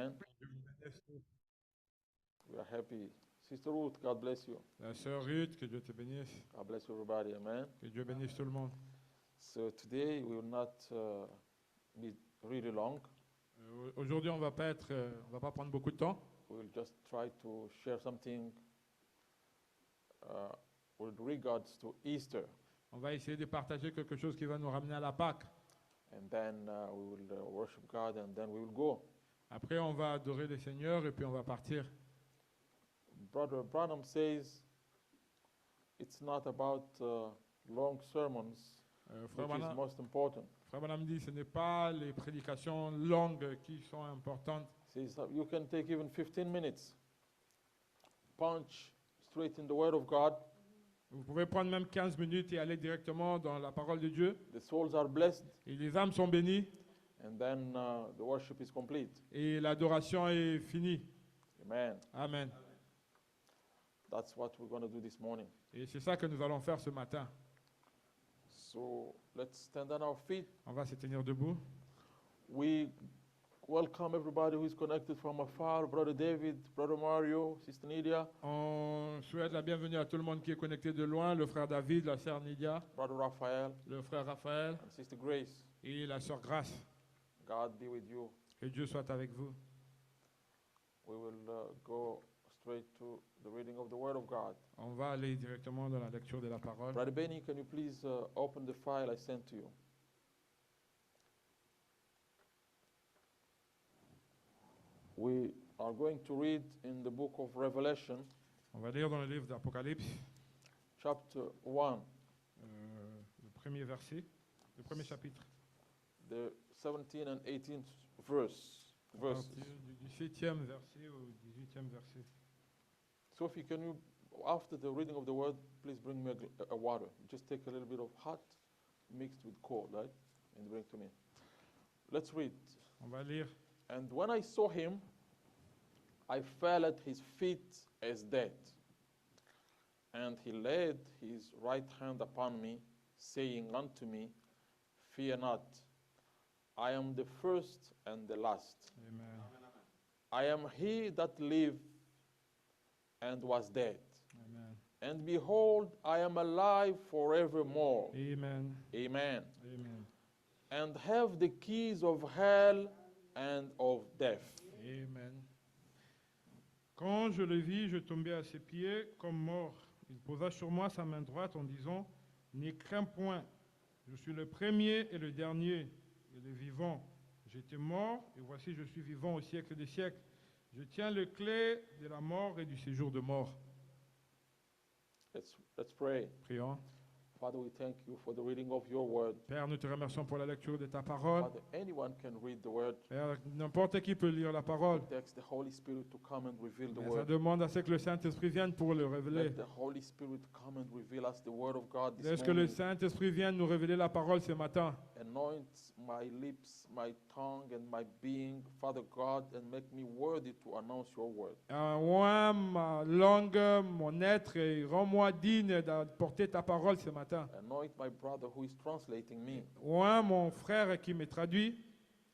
Amen. Dieu vous bénisse. We are happy. Sister Ruth, God bless you. La sœur Ruth, que Dieu te bénisse. God bless everybody. Amen. Que Dieu bénisse tout le monde. So today we will not be really long. Aujourd'hui, on va pas prendre beaucoup de temps. We will just try to share something with regards to Easter. On va essayer de partager quelque chose qui va nous ramener à la Pâque. And then we will worship God and then we will go. Après, on va adorer le Seigneur et puis on va partir. Brother Branham says it's not about long sermons, Frère which is Branham, most important. Frère Branham dit ce n'est pas les prédications longues qui sont importantes. He says that you can take even 15 minutes, punch straight in the Word of God. Vous pouvez prendre même 15 minutes et aller directement dans la parole de Dieu. The souls are blessed, Et les âmes sont bénies and then the worship is complete. et l'adoration est finie. Amen. Amen. That's what we're going to do this morning. Et c'est ça que nous allons faire ce matin. So let's stand on our feet. On va se tenir debout. We welcome everybody who is connected from afar. Brother David, Brother Mario, Sister Nidia, On souhaite la bienvenue à tout le monde qui est connecté de loin, le frère David, la sœur Nidia, Brother Raphael, le frère Raphaël and Sister Grace. et la sœur Grace. God be with you. Que Dieu soit avec vous. We will go straight to the reading of the Word of God. On va aller directement dans la lecture de la parole. Brother Benny, can you please open the file I sent to you? We are going to read in the book of Revelation, On va lire dans le livre d'Apocalypse, chapter 1, le premier verset, le premier chapitre. the 17th and 18th verses. À partir du 17e verset au 18e verset. Sophie, can you, after the reading of the word, please bring me a water? Just take a little bit of hot mixed with cold, right? And bring to me. Let's read. On va lire. And when I saw him, I fell at his feet as dead. And he laid his right hand upon me, saying unto me, Fear not, I am the first and the last. Amen. I am he that lived and was dead. Amen. And behold, I am alive forevermore. Amen. Amen. Amen. And have the keys of hell and of death. Amen. Quand je le vis, je tombai à ses pieds comme mort. Il posa sur moi sa main droite en disant, N'aie crains point, je suis le premier et le dernier et le vivant. J'étais mort et voici je suis vivant au siècle des siècles. Je tiens le clé de la mort et du séjour de mort. Let's pray. Prions. Father, we thank you for the reading of your word. Père, nous te remercions pour la lecture de ta parole. Father, anyone can read the word. Père, n'importe qui peut lire la parole. It takes the Holy Spirit to come and reveal the Mais ça word. demande à ce que le Saint-Esprit vienne pour le révéler. Let the Holy Spirit come and reveal us the word of God this Laisse que le morning. Saint-Esprit vienne nous révéler la parole ce matin. Anoint my lips, my tongue, and my being, Father God, and make me worthy to announce your word. Oins ma langue, mon être, et rends-moi digne d'apporter ta parole ce matin. Anoint my brother who is translating me. Oins mon frère qui me traduit,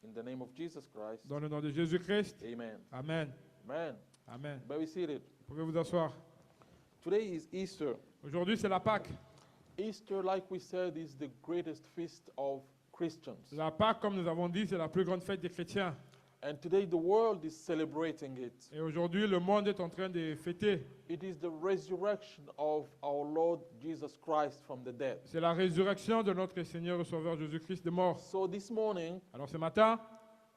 In the name of Jesus Christ. dans le nom de Jésus-Christ. Amen. Amen. Amen. Amen. May we seated. Vous pouvez vous asseoir. Today is Easter. Aujourd'hui, c'est la Pâque. Easter, like we said, is the greatest feast of Christians. La Pâque, comme nous avons dit, c'est la plus grande fête des chrétiens. And today the world is celebrating it. Et aujourd'hui, le monde est en train de fêter. It is the resurrection of our Lord Jesus Christ from the dead. C'est la résurrection de notre Seigneur et Sauveur Jésus-Christ de mort. So this morning, Alors ce matin,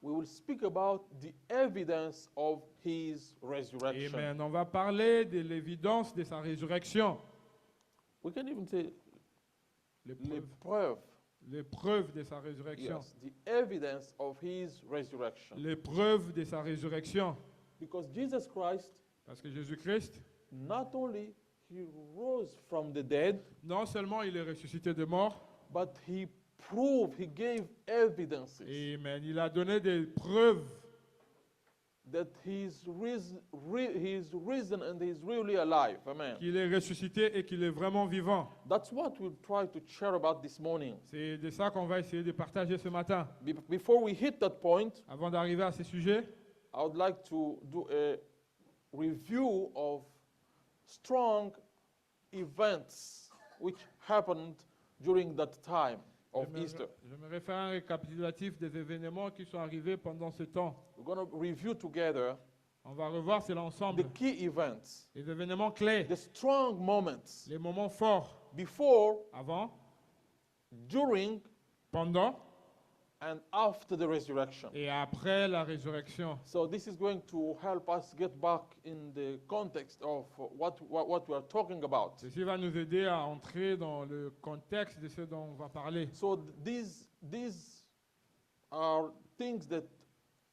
we will speak about the evidence of his resurrection. amen, on va parler de l'évidence de sa résurrection. We can even say Les the preuves, proof. les preuves de sa résurrection. Yes, the evidence of his resurrection. Les preuves de sa résurrection. Because Jesus Christ, Parce que Jésus-Christ, not only he rose from the dead, non seulement il est ressuscité de mort, but he proved, he gave evidences amen, il a donné des preuves that he's risen and he's really alive. Amen. qu'il est ressuscité et qu'il est vraiment vivant. That's what we'll try to share about this morning. C'est de ça qu'on va essayer de partager ce matin. Before we hit that point, Avant d'arriver à ces sujets, I would like to do a review of strong events which happened during that time of Easter. J'aimerais faire un récapitulatif des événements qui sont arrivés pendant ce temps. We're going to review together On va revoir c'est the l'ensemble. key events, Les événements clés, the strong moments les moments forts. before, Avant, during, pendant and after the resurrection. et après la résurrection. So this is going to help us get back in the context of what we are talking about. Ceci va nous aider à entrer dans le contexte de ce dont on va parler. So these are things that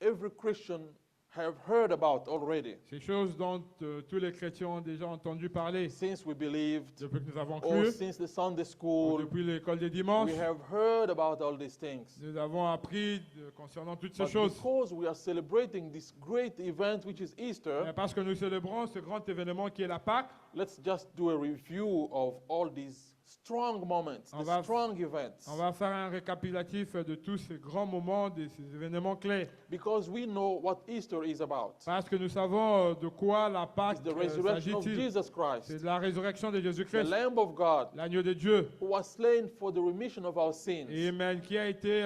every Christian have heard about already Ces choses dont tous les chrétiens ont déjà entendu parler since we believed, depuis que nous avons or cru, since the Sunday ou school. depuis l'école des dimanches. We have heard about all these things. Nous avons appris concernant toutes ces But choses. because we are celebrating this great event, which is Easter, Mais parce que nous célébrons ce grand événement qui est la Pâque, let's just do a review of all these strong moments, On the va- strong events. on va faire un récapitulatif de tous ces grands moments, de ces événements clés. Because we know what Easter is about. Parce que nous savons de quoi la Pâque It's the resurrection of s'agit-il. Jesus C'est Christ, de la résurrection de the Jésus-Christ, Lamb of God, l'agneau de Dieu, who was slain for the remission of our sins. et Amen, qui a été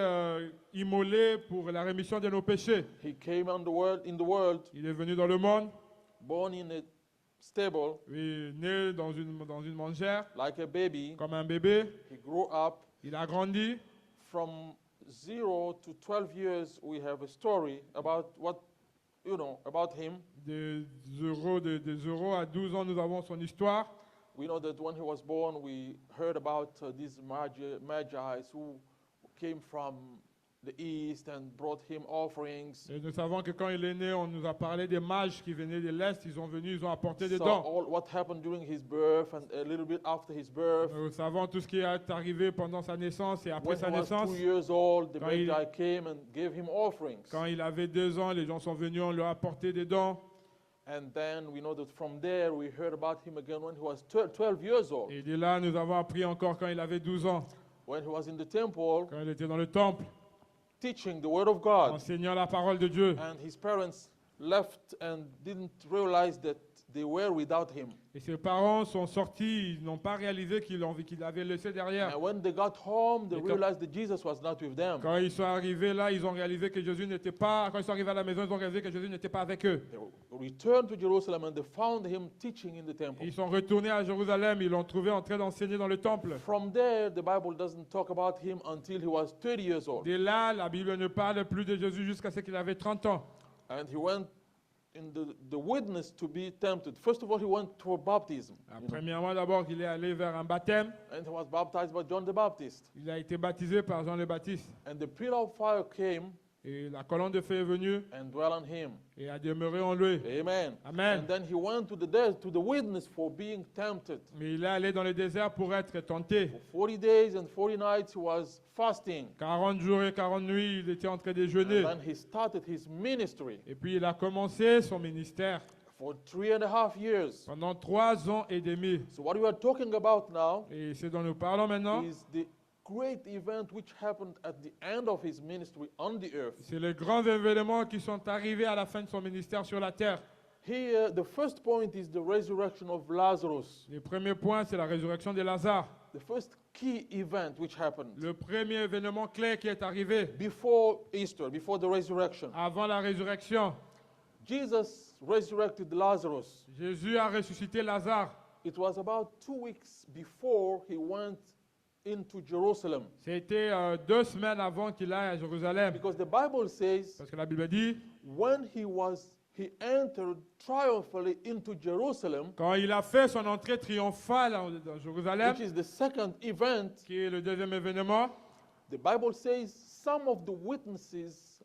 immolé pour la rémission de nos péchés. He came in the world, Il est venu dans le monde, born in a stable oui, né dans une mangère, like a baby. comme un bébé. He grew up. Il a grandi. From 0 to 12 years, we have a story about about him. Des 0 à 12 ans, nous avons son histoire. We know that when he was born, we heard about these magi who came from the east and brought him offerings. Et nous savons que quand il est né, on nous a parlé des mages qui venaient de l'Est. Ils ont venu, ils ont apporté des So dons. all what happened during his birth and a little bit after his birth. Nous savons tout ce qui est arrivé pendant sa naissance et après When sa he was naissance. 2 years old, the Quand il- magi came and gave him offerings. Quand il avait 2 ans, les gens sont venus, on leur a apporté des dons. And then we know that from there, we heard about him again when he was 12 years old. Et de là, nous avons appris encore quand il avait 12 ans, When he was in the temple, quand il était dans le temple, teaching the word of God. enseignant la parole de Dieu. And his parents left and didn't realize that they were without him. Et ses parents sont sortis, ils n'ont pas réalisé qu'il l'avait laissé derrière. And when they got home, they Et quand- realized that Jesus was not with them. Quand ils sont arrivés là, ils ont réalisé que Jésus n'était pas. Quand ils sont arrivés à la maison, ils ont réalisé que Jésus n'était pas avec eux. They returned to Jerusalem and they found him teaching in the temple. Ils sont retournés à Jérusalem, ils l'ont trouvé en train d'enseigner dans le temple. From there, the Bible doesn't talk about him until he was 30 years old. Dès là, la Bible ne parle plus de Jésus jusqu'à ce qu'il avait 30 ans. And he went in the witness to be tempted. First of all, he went for baptism. Premièrement, d'abord, il est allé vers un baptême. And he was baptized by John the Baptist. Il a été baptisé par Jean le Baptiste. And the pillar of fire came Et la colonne de feu est venue and dwelt on him. et a demeuré en lui. Amen. Amen. And then he went to the desert, to the witness for being tempted. Mais il est allé dans le désert pour être tenté. For 40 days and 40 nights he was fasting. 40 jours et 40 nuits, il était en train de And jeûner. then he started his ministry Et puis il a commencé son ministère for 3.5 years. pendant 3 ans et demi. So what we are talking about now Et ce dont nous parlons maintenant, is the great event which happened at the end of his ministry on the earth. c'est les grands événements qui sont arrivés à la fin de son ministère sur la terre. Here, the first point is the resurrection of Lazarus. Le premier point, c'est la résurrection de Lazare. The first key event which happened Le premier événement clé qui est arrivé before Easter, before the resurrection. avant la résurrection. Jesus resurrected Lazarus. Jésus a ressuscité Lazare. It was about 2 weeks before he went into Jerusalem. C'était 2 semaines avant qu'il aille à Jérusalem. Because the Bible says Parce que la Bible dit, when he entered triumphantly into Jerusalem, quand il a fait son entrée triomphale dans Jérusalem, which is the second event, qui est le deuxième événement, the Bible says some of the witnesses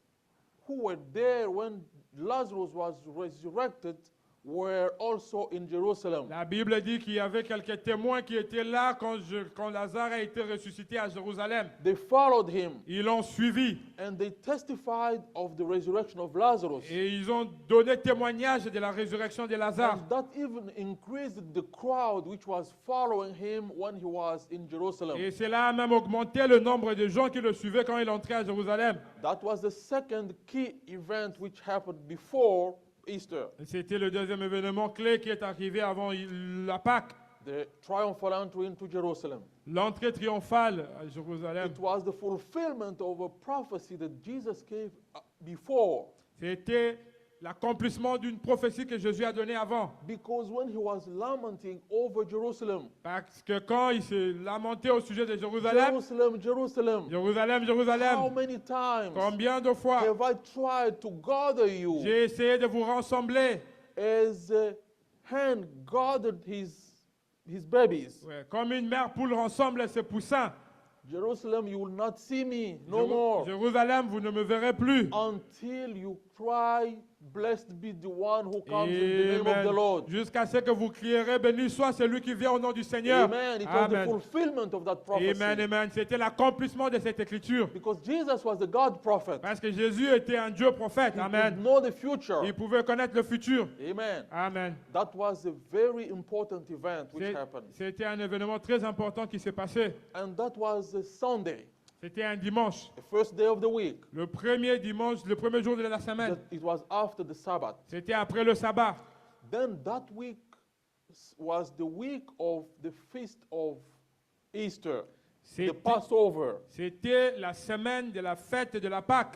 who were there when Lazarus was resurrected were also in Jerusalem. La Bible dit qu'il y avait quelques témoins qui étaient là quand Lazare a été ressuscité à Jérusalem. They followed him Ils l'ont suivi and they testified of the resurrection of Lazarus. et ils ont donné témoignage de la résurrection de Lazare. And that even increased the crowd which was following him when he was in Jerusalem. Et cela a même augmenté le nombre de gens qui le suivaient quand il entrait à Jérusalem. That was the second key event which happened before Easter. C'était le deuxième événement clé qui est arrivé avant la Pâque, The triumphal entry into Jerusalem. l'entrée triomphale à Jérusalem. It was the fulfillment of a prophecy that Jesus gave before. C'était l'accomplissement d'une prophétie que Jésus a donnée avant. Because when he was lamenting over Jerusalem, Parce que quand il s'est lamenté au sujet de Jérusalem, Jerusalem, Jerusalem, Jérusalem, how Jérusalem, many times combien de fois have I tried to gather you j'ai essayé de vous rassembler, as a hen gathered his babies? ouais, comme une mère poule rassemble ses poussins. Jerusalem, you will not see me no more Jérusalem, vous ne me verrez plus. until you cry, blessed be the one who comes in the name of the Amen. Lord. Jusqu'à ce que vous crierez, béni soit celui qui vient au nom du Seigneur. Amen. It was the Amen. fulfillment of that prophecy. Amen, amen. C'était l'accomplissement de cette écriture. Because Jesus was the God prophet. Parce que Jésus était un Dieu prophète. He could Amen. know the future. Il pouvait connaître le futur. Amen. Amen. That was a very important event which C'est- happened. C'était un événement très important qui s'est passé. And that was a Sunday, C'était un dimanche. the first day of the week. Le premier dimanche, le premier jour de la semaine. That it was after the Sabbath. C'était après le sabbat. Then that week was the week of the feast of Easter, the C'était Passover. c'était la semaine de la fête de la Pâque.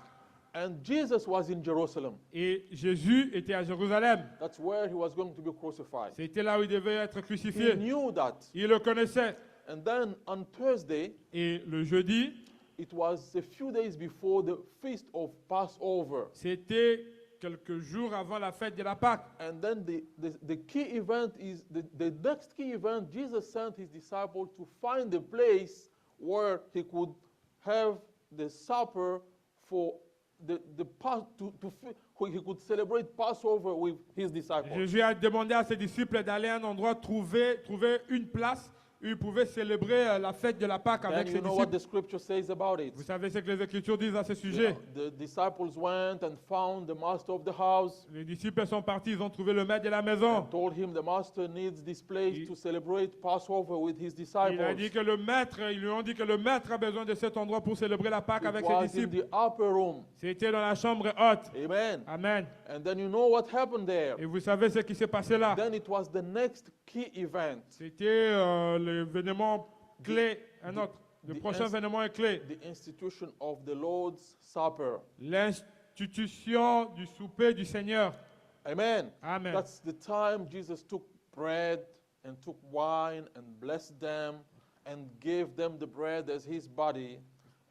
And Jesus was in Jerusalem. Et Jésus était à Jérusalem. That's where he was going to be crucified. C'était là où il devait être He crucifié. knew that. Il le connaissait. And then on Thursday, Et le jeudi, it was a few days before the feast of Passover. c'était quelques jours avant la fête de la Pâque. And then the key event is the next key event. Jesus sent his disciples to find a place where he could have the supper for he could celebrate Passover with his disciples. Jésus a demandé à ses disciples d'aller à un endroit, trouver une place où ils pouvaient célébrer la fête de la Pâque And avec you ses know what disciples. the scripture says about it. Vous savez ce que les Écritures disent à ce You sujet? know, the disciples went and found the master of the house. Les disciples sont partis, ils ont trouvé le maître de la maison. Told him the master needs this place to celebrate Passover with his Il a dit disciples. que le maître, ils lui ont dit que le maître a besoin de cet endroit pour célébrer la Pâque It avec ses was in disciples. the upper room. C'était dans la chambre haute. Amen. Amen. And then you know what happened there. Et vous savez ce qui s'est passé là? Then it was the next key event. C'était l'événement clé, un autre. Le the prochain ins- événement est clé. The institution of the Lord's Supper. L'institution du souper du Seigneur. Amen. Amen. That's the time Jesus took bread and took wine and blessed them and gave them the bread as his body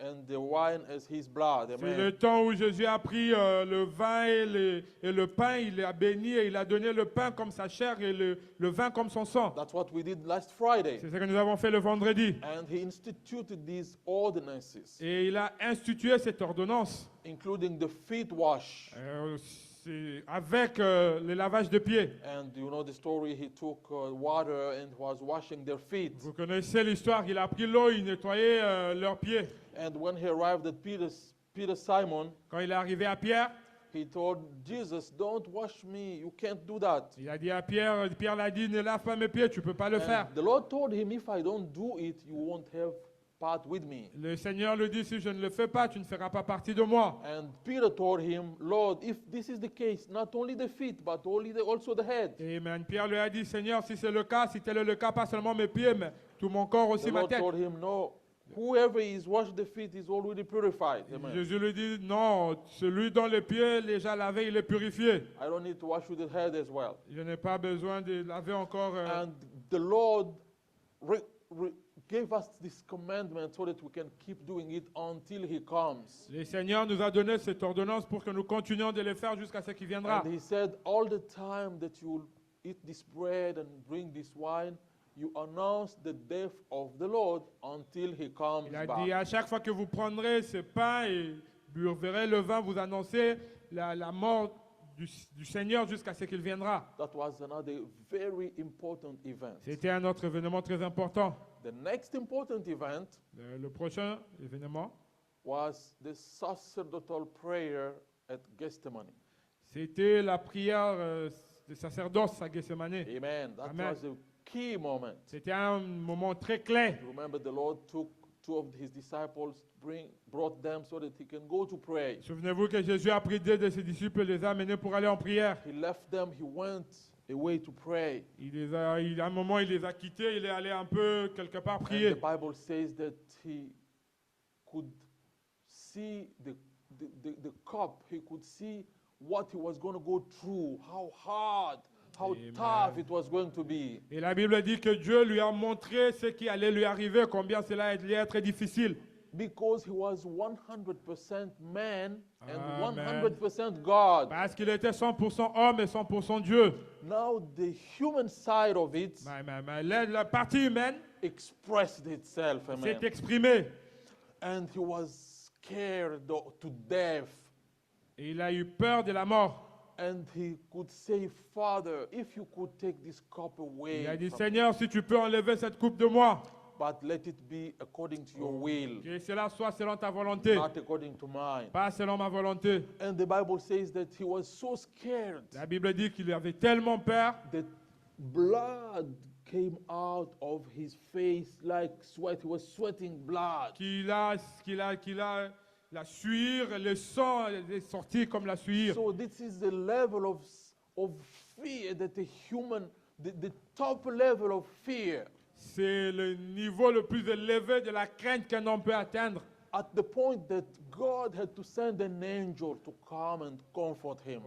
and the wine as his blood. C'est le Amen. temps où Jésus a pris le vin et le pain, il l'a béni et il a donné le pain comme sa chair et le vin comme son sang. That's what we did last Friday. C'est ce que nous avons fait le vendredi. And he instituted these ordinances, Et il a institué cette ordonnance including the feet wash. c'est avec le lavage de pieds. And you know the story, he took water and was washing their feet. Vous connaissez l'histoire, il a pris l'eau, il nettoyait leurs pieds. And when he arrived at Peter Simon, Quand il est arrivé à Pierre, he told Jesus, "Don't wash me. You can't do that." il a dit à Pierre, Pierre l'a dit, ne lave pas mes pieds, tu ne peux pas le faire. And the Lord told him, "If I don't do it, you won't have part with me." Le Seigneur lui dit, si je ne le fais pas, tu ne feras pas partie de moi. And Peter told him, "Lord, if this is the case, not only the feet, but also the head." Et Amen. Pierre lui a dit, Seigneur, si c'est le cas, si tel est le cas, pas seulement mes pieds, mais tout mon corps aussi, The ma Lord tête. told him, "No, whoever is washed the feet is already purified." Amen. Jésus lui dit, non, celui dont les pieds déjà lavés, il est purifié. I don't need to wash with the head as well. Je n'ai pas besoin de laver encore. And the Lord gave us this commandment so that we can keep doing it until he comes. Le Seigneur nous a donné cette ordonnance pour que nous continuions de le faire jusqu'à ce qu'il viendra. And he said, all the time that you eat this bread and drink this wine, you announce the death of the Lord until he comes Il a back. dit, à chaque fois que vous prendrez ce pain et buvez le vin, vous annoncez la mort du Seigneur jusqu'à ce qu'il viendra. That was another very important event. C'était un autre événement très important. The next important event Le prochain événement, was the sacerdotal prayer at Gethsemane. c'était la prière du sacerdoce à Gethsemane. Amen. That Amen. was a key moment. C'était un moment très clé. Remember, the Lord took two of his disciples, brought them so that he can go to pray. Souvenez-vous que Jésus a pris 2 de ses disciples et les a amenés pour aller en prière. He left them, he went away to pray. À un moment, il les a quittés, il est allé un peu quelque part And prier. the Bible says that he could see the cup, he could see what he was going to go through, how hard, how Amen. tough it was going to be. Et la Bible dit que Dieu lui a montré ce qui allait lui arriver, combien cela allait être difficile. Because he was 100% man and Amen. 100% God. Parce qu'il était 100% homme et 100% Dieu. Now the human side of it La partie humaine expressed itself, s'est amen. exprimée. And he was scared to death. Et il a eu peur de la mort. And he could say, Father, if you could take this cup away, Il a dit, from Seigneur, si tu peux enlever cette coupe de moi, but let it be according to your will, que cela soit selon ta volonté, not according to mine. pas selon ma volonté. And the Bible says that he was so scared La Bible dit qu'il avait tellement peur that blood came out of his face like sweat. He was sweating blood. la suire, le sang est sorti comme la suire. So this is the level of fear that the human, the top level of fear. C'est le niveau le plus élevé de la crainte qu'un homme peut atteindre. At the point that God had to send an angel to come and comfort him.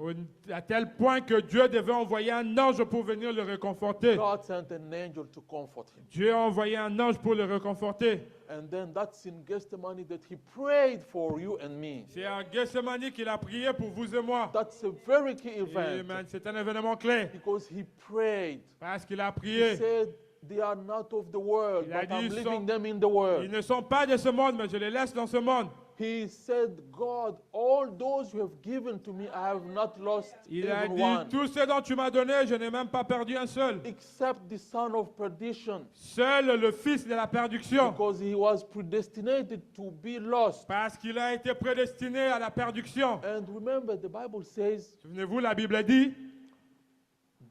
À tel point que Dieu devait envoyer un ange pour venir le réconforter. God sent an angel to comfort him. Dieu a envoyé un ange pour le réconforter. And then that's in Gethsemane that he prayed for you and me. C'est à Gethsemane qu'il a prié pour vous et moi. That's a very key event. Amen. C'est un événement clé. Because he prayed. Parce qu'il a He prié. said, they are not of the world, Il a but dit, I'm ils leaving sont- them in the world. Ils ne sont pas de ce monde, mais je les laisse dans ce monde. He said, God, all those you have given to me, I have not lost Il a even dit, one, tout ce dont tu m'as donné, je n'ai même pas perdu un seul. except the son of perdition, Seul le fils de la perdition. because he was predestinated to be lost. Parce qu'il a été prédestiné à la perdition. And remember, the Bible says Souvenez-vous, la Bible dit,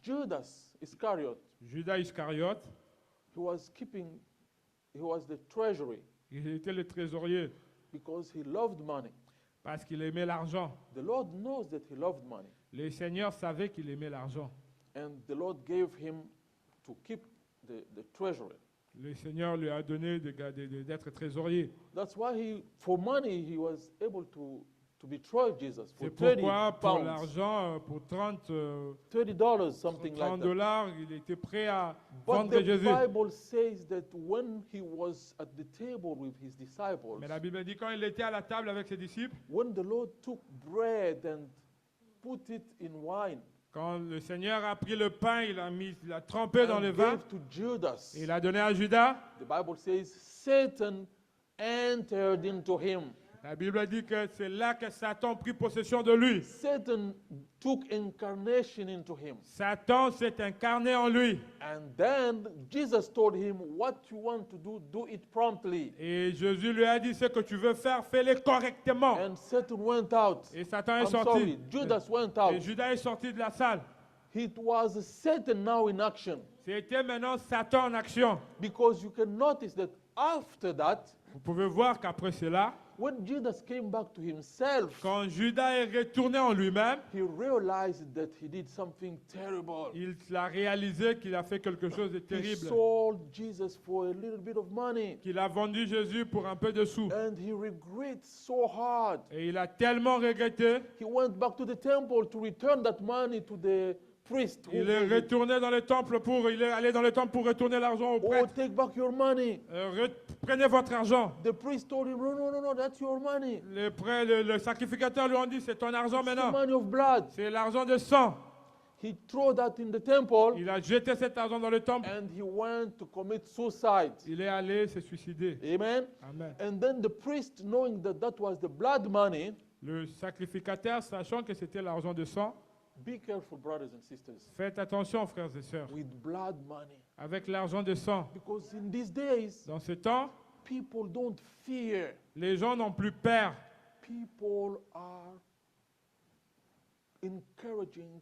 Judas Iscariot, Judas Iscariote, he was the treasury il était le trésorier because he loved money. parce qu'il aimait l'argent. The Lord knows that he loved money. Le Seigneur savait qu'il aimait l'argent. And the Lord gave him to keep the treasury. Le Seigneur lui a donné d'être trésorier. That's why for money, he was able to betray Jesus for C'est 30 pourquoi, pour pounds, l'argent, pour $30, something like that. $30, il était prêt à But vendre the Jésus. Bible says that when he was at the table with his disciples, Mais la Bible dit quand il était à la table avec ses disciples, when the Lord took bread and put it in wine quand le Seigneur a pris le pain, il l'a trempé dans and le vin, gave to Judas, et il a donné à Judas. the Bible says Satan entered into him. La Bible dit que c'est là que Satan prit possession de lui. Satan took incarnation into him. Satan s'est incarné en lui. And then Jesus told him, what you want to do it promptly. Et Jésus lui a dit, ce que tu veux faire, fais-le correctement. And Satan went out. Et Satan est I'm sorti. sorry, Judas went out. Et Judas est sorti de la salle. It was Satan now in action. C'était maintenant Satan en action. Because you can notice that after that, Vous pouvez voir qu'après cela, when Judas came back to himself, quand Judas est retourné en lui-même, he realized that he did something terrible. il a réalisé qu'il a fait quelque chose de He terrible. sold Jesus for a little bit of money. Qu'il a vendu Jésus pour un peu de sous. And he regrets so hard. Et il a tellement regretté, He went back to the temple to return that money to the priest. il est retourné dans le temple il est allé dans le temple pour retourner l'argent au Oh, prêtre. take back your money. Prenez votre argent. The priest told him, no, that's your money. Le sacrificateur lui a dit, c'est ton argent It's the maintenant. money of blood. C'est l'argent de sang. He threw that in the temple Il a jeté cet argent dans le temple. and he went to commit suicide. Il est allé se suicider. Amen. Amen. And then the priest, knowing that that was the blood money, Le sacrificateur, sachant que c'était l'argent de sang, Be careful, brothers and sisters, Faites attention, frères et sœurs, with blood money. avec l'argent de sang. Because in these days, Dans ce temps, people don't fear. les gens n'ont plus peur. People are encouraging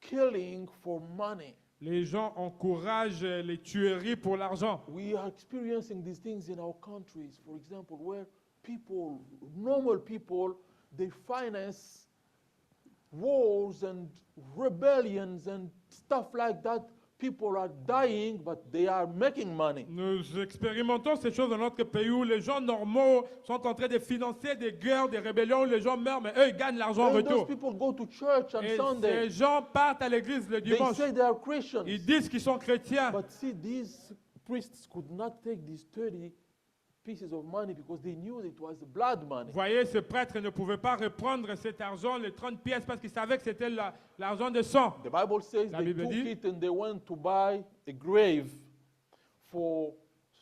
killing for money. Les gens encouragent les tueries pour l'argent. We are experiencing these things in our countries, for example, where people, normal people, they finance wars and rebellions and stuff like that. People are dying, but they are making money. Nous expérimentons ces choses dans notre pays où les gens normaux sont en train de financer des guerres, des rébellions où les gens meurent, mais eux, ils gagnent l'argent en And those retour. people go to church on Et Sunday. ces gens partent à l'église le They dimanche. say they are Christians. Ils disent qu'ils sont chrétiens. But see, these priests could not take these 30 pieces of money because they knew it was blood money. Vous voyez, ce prêtre ne pouvait pas reprendre cet argent, les 30 pièces, parce qu'il savait que c'était l'argent de sang. The Bible says La they Bible took dit- it and they went to buy a grave for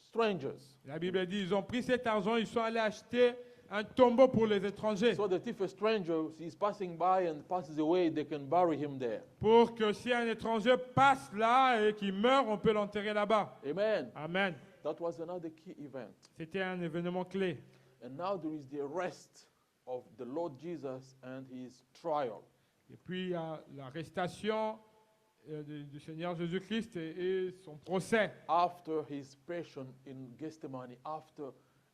strangers. La Bible dit, ils ont pris cet argent, ils sont allés acheter un tombeau pour les étrangers. So that if a stranger is passing by and passes away, they can bury him there. Pour que si un étranger passe là et qu'il meurt, on peut l'enterrer là-bas. Amen. Amen. That was another key event. C'était un événement clé. And now there is the arrest of the Lord Jesus and his trial. Et puis il y a l'arrestation du Seigneur Jésus-Christ et son procès. After his passion in Gethsemane, after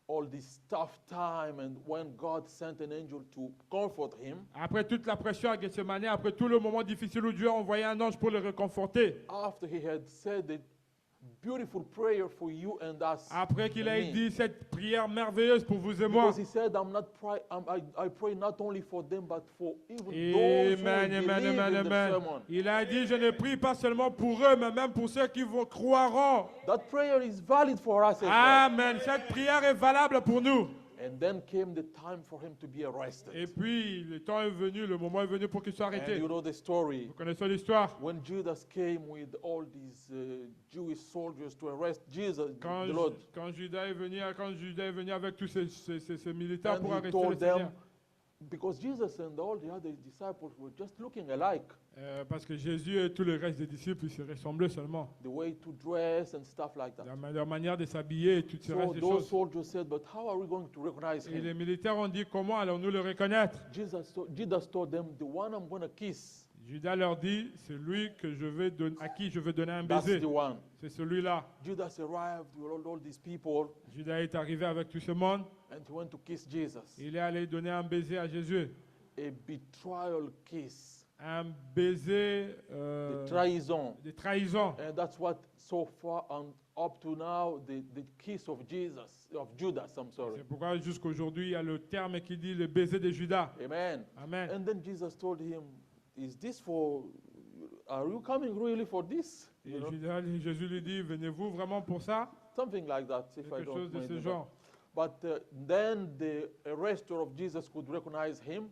all this tough time, and when God sent an angel to comfort him, Après toute la pression à Gethsemane, après tout le moment difficile où Dieu a envoyé un ange pour le réconforter, after he had said a beautiful prayer for you and us, après qu'il and a me, dit cette prière merveilleuse pour vous et moi. because he said, I pray not only for them, but for even those who Amen, will amen, believe amen, in the amen. sermon. Il a dit, je ne prie pas seulement pour eux, mais même pour ceux qui vont croiront. That prayer is valid for us as well. Amen. Cette prière est valable pour nous. And then came the time for him to be Et arrested. puis, le temps est venu, le moment est venu pour qu'il soit And arrêté. you know the story. Vous connaissez l'histoire. When Judas came with all these Jewish soldiers to arrest Jesus, Quand, the Lord, quand Judas est venu avec tous ces militaires and pour he arrêter le told Seigneur. them, because Jesus and all the other disciples were just looking alike, Parce que Jésus et tous les restes des disciples, ils se ressemblaient seulement. the way to dress and stuff like that. Leur manière de s'habiller et toutes ces So restes de those choses. soldiers said, but how are we going to recognize Et les him? militaires ont dit, comment allons-nous le reconnaître? Judas told them, the one I'm going to kiss, Judas leur dit, c'est lui à qui je veux donner un that's baiser. the one. C'est celui-là. Judas arrived with all these people, Judas est arrivé avec tout ce monde. and he went to kiss Jesus. Il est allé donner un baiser à Jésus. A betrayal kiss, Un baiser the trahison. de trahison. And that's what so far and up to now, the kiss of Judas, I'm sorry. C'est pourquoi jusqu'aujourd'hui, il y a le terme qui dit le baiser de Judas. Amen. Amen. And then Jesus told him, are you coming really for this? Et You know, Jésus lui dit, venez-vous vraiment pour ça? something like that, if I Quelque don't chose de mind ce it. genre. But then the arrester of Jesus could recognize him,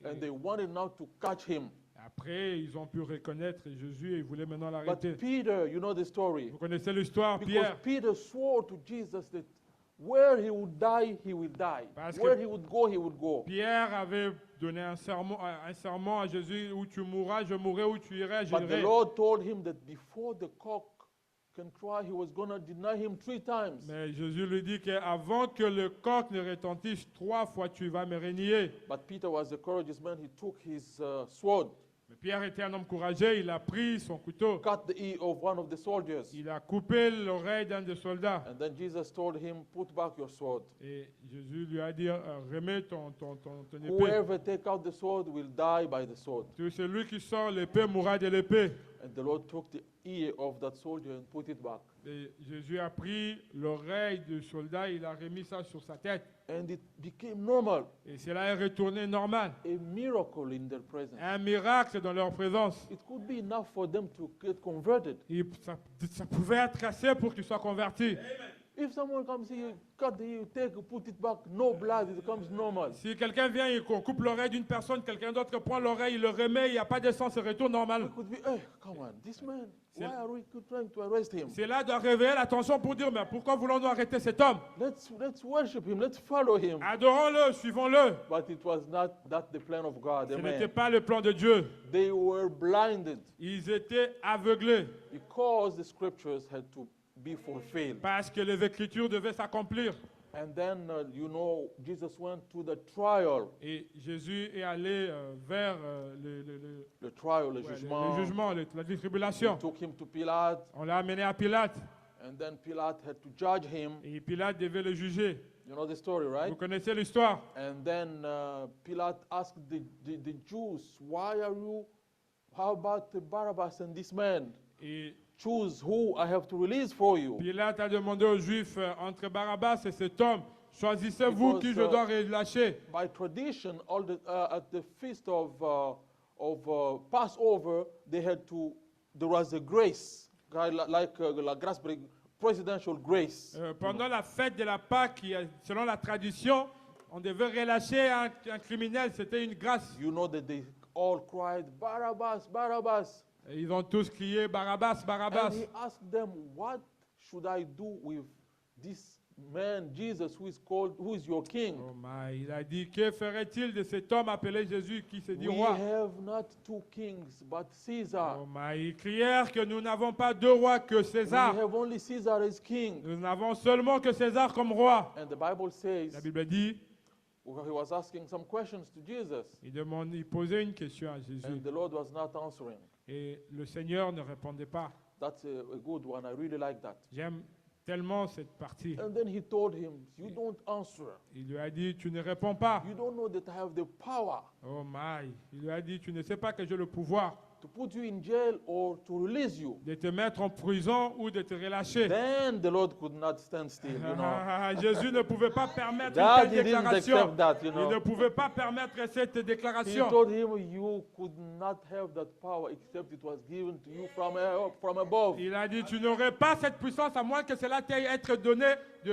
and they wanted now to catch him. Après, ils ont pu reconnaître Jésus et ils voulaient maintenant But l'arrêter. Peter, you know the story. Vous connaissez l'histoire, Because Pierre. Peter swore to Jesus that where he would die, he will die. Parce que- Where he would go, he would go. Pierre avait donné un serment à Jésus, où tu mourras, je mourrai, où tu irais, But the j'irai. Lord told him that before the cock can cry, he was going to deny him 3 times. Mais Jésus lui dit qu'avant que le coq ne retentisse 3 fois, tu vas me renier. But Peter was a courageous man. He took his sword, Mais Pierre était un homme courageux, il a pris son couteau, cut the ear of one of the soldiers. il a coupé l'oreille d'un des soldats. And then Jesus told him, put back your sword. Et Jésus lui a dit, remets ton épée. Whoever take out the sword will die by the sword. Tout celui qui sort l'épée mourra de l'épée. And the Lord took the ear of that soldier and put it back. Et Jésus a pris l'oreille du soldat, il a remis ça sur sa tête. And it became normal, Et cela est retourné normal. a miracle in their presence. Un miracle dans leur présence. It could be enough for them to get converted. Ça pouvait être assez pour qu'ils soient convertis. If someone comes here, cut you take, put it back, no blood, it becomes normal. Si quelqu'un vient et qu'on coupe l'oreille d'une personne, quelqu'un d'autre prend l'oreille, il le remet, il n'y a pas de sang, c'est retour We normal. could be, hey, come on, this man, why are we trying to arrest him? C'est là de réveiller l'attention pour dire, mais pourquoi voulons-nous arrêter cet homme? Let's worship him, let's follow him. Adorons-le, suivons-le. But it was not that the plan of God, Ce n'était amen. pas le plan de Dieu. They were blinded Ils étaient aveuglés because the scriptures had to be fulfilled. parce que les Écritures devaient s'accomplir. And then, Jesus went to the trial, Et Jésus est allé vers the trial, le le jugement. jugement, la They tribulation. took him to Pilate, On l'a amené à Pilate. and then Pilate had to judge him. Et Pilate devait le juger. You know the story, right? Vous connaissez l'histoire. And then Pilate asked the Jews, how about Barabbas and this man? Et Choose who I have to release for you. Pilate a demandé aux Juifs, entre Barabbas et cet homme, choisissez-vous Because, qui je dois relâcher. By tradition, at the feast of Passover, there was a grace, like la grâce, presidential grace. Pendant la fête de la Pâque, selon la tradition, on devait relâcher un criminel, c'était une grâce. You know that they all cried, Barabbas, Barabbas. Et ils ont tous crié Barabbas, Barabbas. And he asked them, what should I do with this man, Jesus, who is your king? Oh my, il a dit, que ferait-il de cet homme appelé Jésus qui se dit We roi? have not two kings, but Caesar. Oh my, ils crièrent que nous n'avons pas deux rois que We César. have only Caesar as king. Nous n'avons seulement que César comme roi. And the Bible says, La Bible dit, he was asking some questions to Jesus, il posait une question à Jésus. and the Lord was not answering. Et le Seigneur ne répondait pas. That's a good one. I really like that. J'aime tellement cette partie. And then he told him, you don't answer. Il lui a dit, tu ne réponds pas. You don't know that I have the power Oh my. Il lui a dit, tu ne sais pas que j'ai le pouvoir to put you in jail or to release you. de te mettre en prison ou de te relâcher. Then the Lord could not stand still, you know. Jésus ne pouvait pas permettre That une he telle didn't déclaration. accept that, you Il ne know. pouvait pas permettre cette He déclaration. told him, you could not have that power except it was given to you from above. Il a dit, tu n'aurais pas cette puissance à moins que cela t'ait été donné du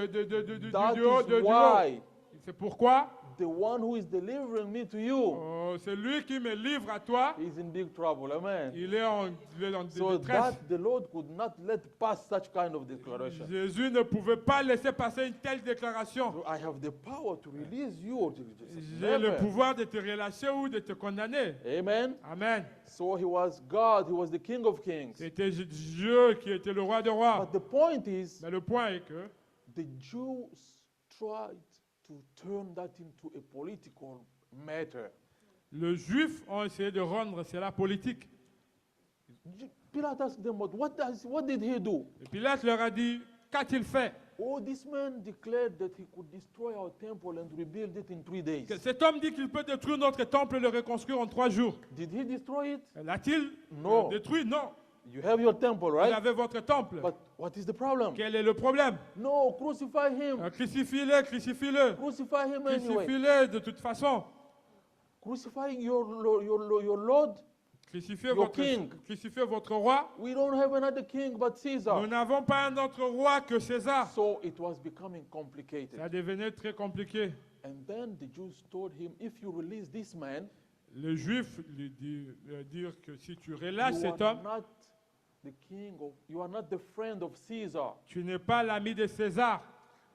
That haut. is why C'est pourquoi the one who is delivering me to you c'est lui qui me livre à toi. is in big trouble. Amen. Il est en So détresse. that the Lord could not let pass such kind of declaration. Jésus ne pouvait pas laisser passer une telle déclaration. So I have the power to release you or to J'ai le never. pouvoir de te relâcher ou de te condamner. Amen. Amen. So he was God, he was the King of Kings. C'était Dieu qui était le roi des rois. But the point is, Mais le point est que the Jews tried to turn that into a political matter. les Juifs ont essayé de rendre cela politique. Pilate asked them, what did he do? Et Pilate leur a dit, qu'a-t-il fait? Oh, this man declared that he could destroy our temple and rebuild it in 3 days. Cet homme dit qu'il peut détruire notre temple et le reconstruire en 3 jours. Did he destroy it? L'a-t-il Non. détruit? Non. You have your temple, Vous right? avez votre temple. But what is the problem? Quel est le problème? No, crucify him. Crucifie-le, crucifie-le. Crucify him anyway. Crucifie-le de toute façon. Crucifying your Lord. Crucifiez Your king. votre roi. We don't have another king but Nous Caesar. n'avons pas un autre roi que César. So it was becoming complicated. Ça devenait très compliqué. And then the Jews told him, if you release this man, Les Juifs lui dirent que si tu relâches you cet are homme, not the king of, you are not the friend of Caesar. tu n'es pas l'ami de César.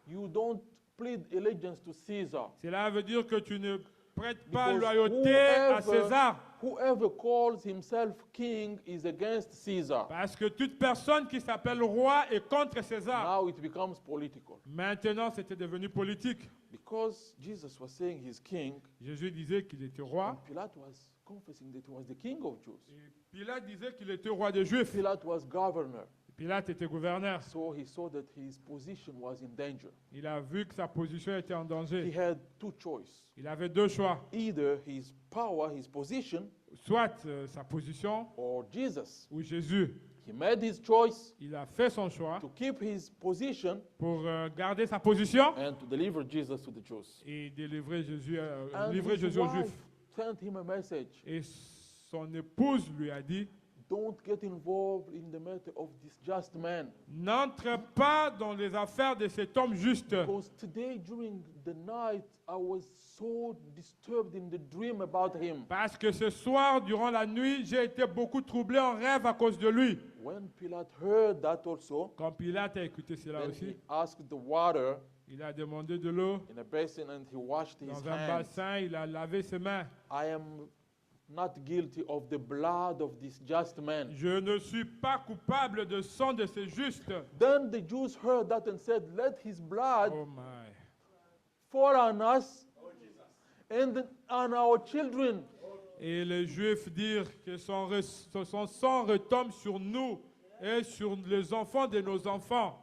You don't plead allegiance to Caesar. Cela veut dire que tu ne prêtes pas Because loyauté à César. whoever calls himself king is against Caesar. Parce que toute personne qui s'appelle roi est contre César. Now it becomes political. Maintenant, c'était devenu politique. Because Jesus was saying he's king, Jésus disait qu'il était roi. and Pilate was confessing that he was the king of Jews. Et Pilate disait qu'il était roi des Juifs. Pilate was governor, Pilate était gouverneur. so he saw that his position was in danger. Il a vu que sa position était en He danger. had two choices. Il avait deux choix. Either his power, his position, Soit sa position or Jesus. ou Jésus. He made his choice Il a fait son choix to keep his position pour garder sa position and to deliver Jesus to the Jews. et délivrer Jésus, And livrer his Jésus aux wife Juifs. sent him a message. Et son épouse lui a dit, don't get involved in the matter of this just man. N'entre pas dans les affaires de cet homme juste. Because today during the night, I was so disturbed in the dream about him. Parce que ce soir, durant la nuit, j'ai été beaucoup troublé en rêve à cause de lui. When Pilate heard that also, Quand Pilate a écouté cela then aussi, he asked the water il a demandé de l'eau in a basin and he washed his dans un hands. bassin, il a lavé ses mains. I am not guilty of the blood of this just man. Je ne suis pas coupable de sang de ce juste. Then the Jews heard that and said, let his blood Oh my. fall on us and on our children. Et les Juifs dirent que son sang retombe sur nous et sur les enfants de nos enfants.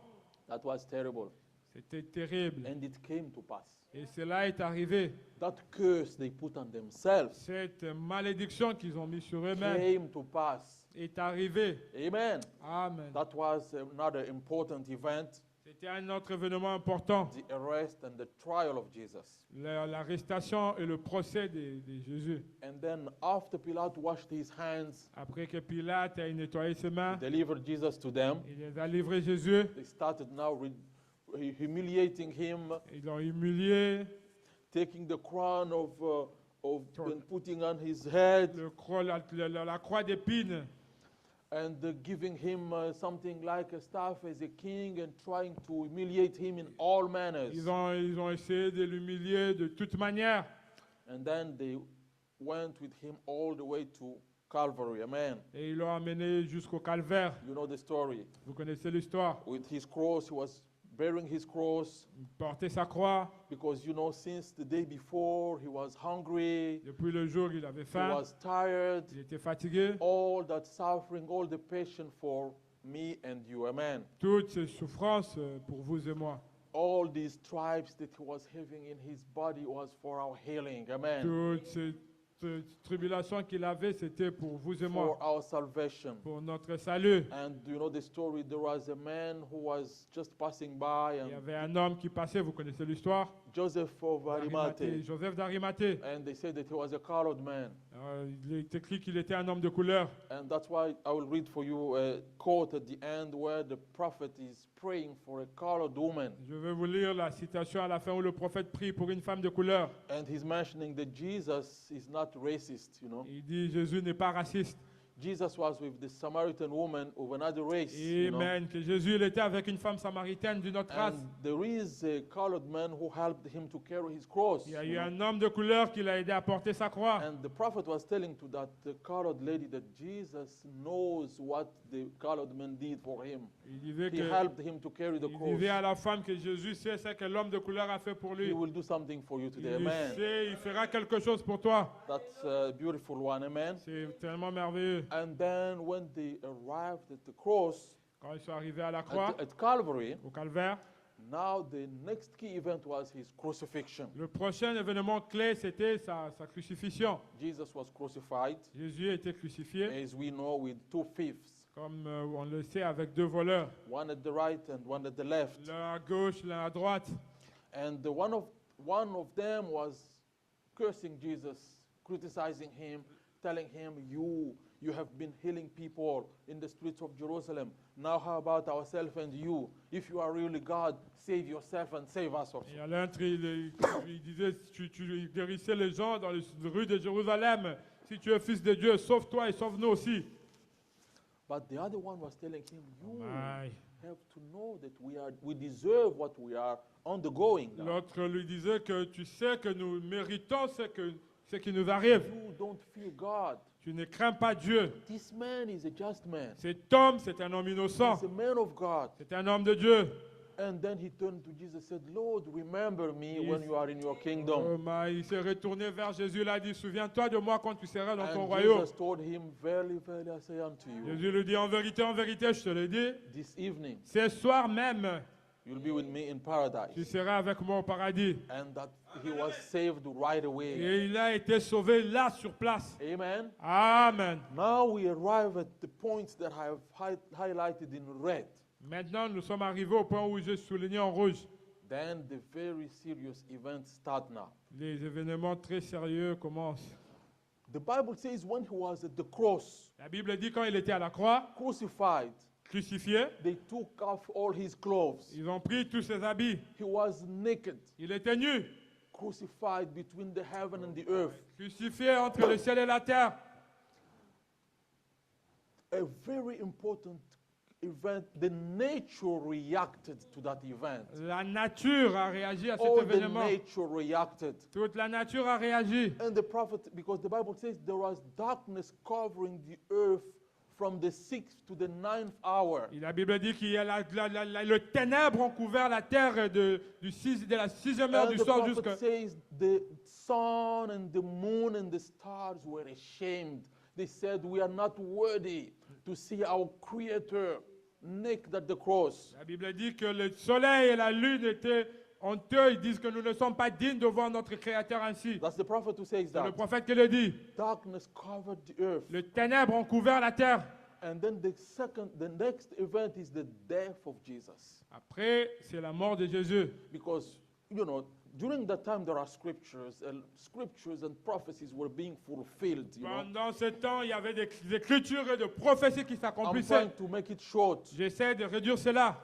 That was terrible. C'était terrible. And it came to pass. Et cela est arrivé. That curse they put on themselves Cette malédiction qu'ils ont mis sur eux-mêmes came to pass. est arrivée. Amen. Amen. That was another important event, C'était un autre événement important. the arrest and the trial of Jesus. L'arrestation et le procès de Jésus. And then after Pilate washed his hands, Après que Pilate ait nettoyé ses mains, delivered Jesus to them, il les a livrés Jésus. they started now humiliating him, Ils l'ont humilié. taking the crown and putting on his head, La croix d'épines. and giving him something like a staff as a king and trying to humiliate him in all manners. Ils ont essayé de l'humilier de toute manière. And then they went with him all the way to Calvary. Amen. Et ils l'ont amené jusqu'au calvaire. You know the story. Vous connaissez l'histoire. With his cross, he was bearing his cross Il portait sa croix. because, you know, since the day before, he was hungry, Depuis le jour, il avait he faim. was tired. Il était fatigué. All that suffering, all the passion for me and you. Amen. Toutes ces souffrances pour vous et moi. All these stripes that he was having in his body was for our healing. Amen. Toutes ces tribulations qu'il avait, c'était pour vous et For moi. our salvation. Pour notre salut. And you know the story, there was a man who was just passing by, Il y and avait un homme qui passait, vous connaissez l'histoire. Joseph of Arimathea. Joseph d'Arimathée. And they said that he was a colored man. Il est écrit qu'il était un homme de couleur. And that's why I will read for you a quote at the end where the prophet is praying for a colored woman. Je vais vous lire la citation à la fin où le prophète prie pour une femme de couleur. And he's mentioning that Jesus is not racist, you know. Il dit Jésus n'est pas raciste. Jesus was with the Samaritan woman of another race, you know. Amen. Que Jésus il était avec une femme samaritaine d'une autre race. And there is a colored man who helped him to carry his cross. Il y a you eu know. un homme de couleur qui l'a aidé à porter sa croix. And the prophet was telling to that colored lady that Jesus knows what the colored man did for him. Il disait He helped him to carry the il cross. disait à la femme que Jésus sait ce que l'homme de couleur a fait pour lui. He will do something for you today. Il Amen. sait, il fera quelque chose pour toi. That's a beautiful one. Amen. C'est tellement merveilleux. And then when they arrived at the cross Quand ils sont arrivés à la croix, at Calvary, au calvaire, now the next key event was his crucifixion. le prochain événement clé, c'était sa crucifixion. Jesus was crucified, Jésus a été crucifié, as we know, with 2 thieves, comme on le sait, avec deux voleurs. one at the right and one at the left. L'un à gauche, l'un à droite. And one of them was cursing Jesus, criticizing him, telling him, you have been healing people in the streets of Jerusalem. Now how about ourselves and you? If you are really God, save yourself and save us also. Et à l'autre, il disait, tu guérissais les gens dans les rues de Jérusalem. Si tu es fils de Dieu, sauve-toi et sauve-nous aussi. But the other one was telling him, you Aïe. have to know that we deserve what we are undergoing now. L'autre lui disait que tu sais que nous méritons ce qui nous arrive. You don't fear God. Tu ne crains pas Dieu. This man is a just man. Cet homme, c'est un homme innocent. He's a man of God. C'est un homme de Dieu. And then he turned to Jesus and said, Lord, remember me when you are in your kingdom. Il s'est retourné vers Jésus. Il a dit, souviens-toi de moi quand tu seras dans ton And royaume. Jesus told him, Verily, verily, I say unto you, Jésus lui dit, en vérité, je te le dis, this evening ce soir même, you'll be with me in tu paradise. seras avec moi au paradis. And that he was saved right away. Et il a été sauvé là, sur place. Amen. Amen. Now we arrive at the points that I have highlighted in red. Maintenant, nous sommes arrivés au point où j'ai souligné en rouge. Then the very serious events start now. Les événements très sérieux commencent. The Bible says when he was at the cross, La Bible dit quand il était à la croix, crucified, crucifié, they took off all his clothes. ils ont pris tous ses habits. He was naked, Il était nu, crucified between the heaven and the earth. crucifié entre le ciel et la terre. A very important event. The nature reacted to that event. La nature a réagi à cet All the événement. nature reacted. Toute la nature a réagi. And the prophet, because the Bible says there was darkness covering the earth from the 6th to the 9th hour. Et la Bible dit qu'il y a le ténèbre ont couvert la terre de la 6e heure And du the soir prophet jusqu'à... says the sun and the moon and the stars were ashamed. They said, we are not worthy to see our Creator naked at the cross. La Bible dit que le soleil et la lune étaient honteux. Ils disent que nous ne sommes pas dignes de voir notre Créateur ainsi. That's the prophet who says C'est le that. prophète qui le dit. Darkness covered the earth. Le ténèbre ont couvert la terre. And then the next event is the death of Jesus. Après, c'est la mort de Jésus. Because, during that time there are scriptures and prophecies were being fulfilled. Pendant ce temps, il y avait des écritures et des prophéties qui I'm s'accomplissaient. trying to make it short. J'essaie de réduire cela.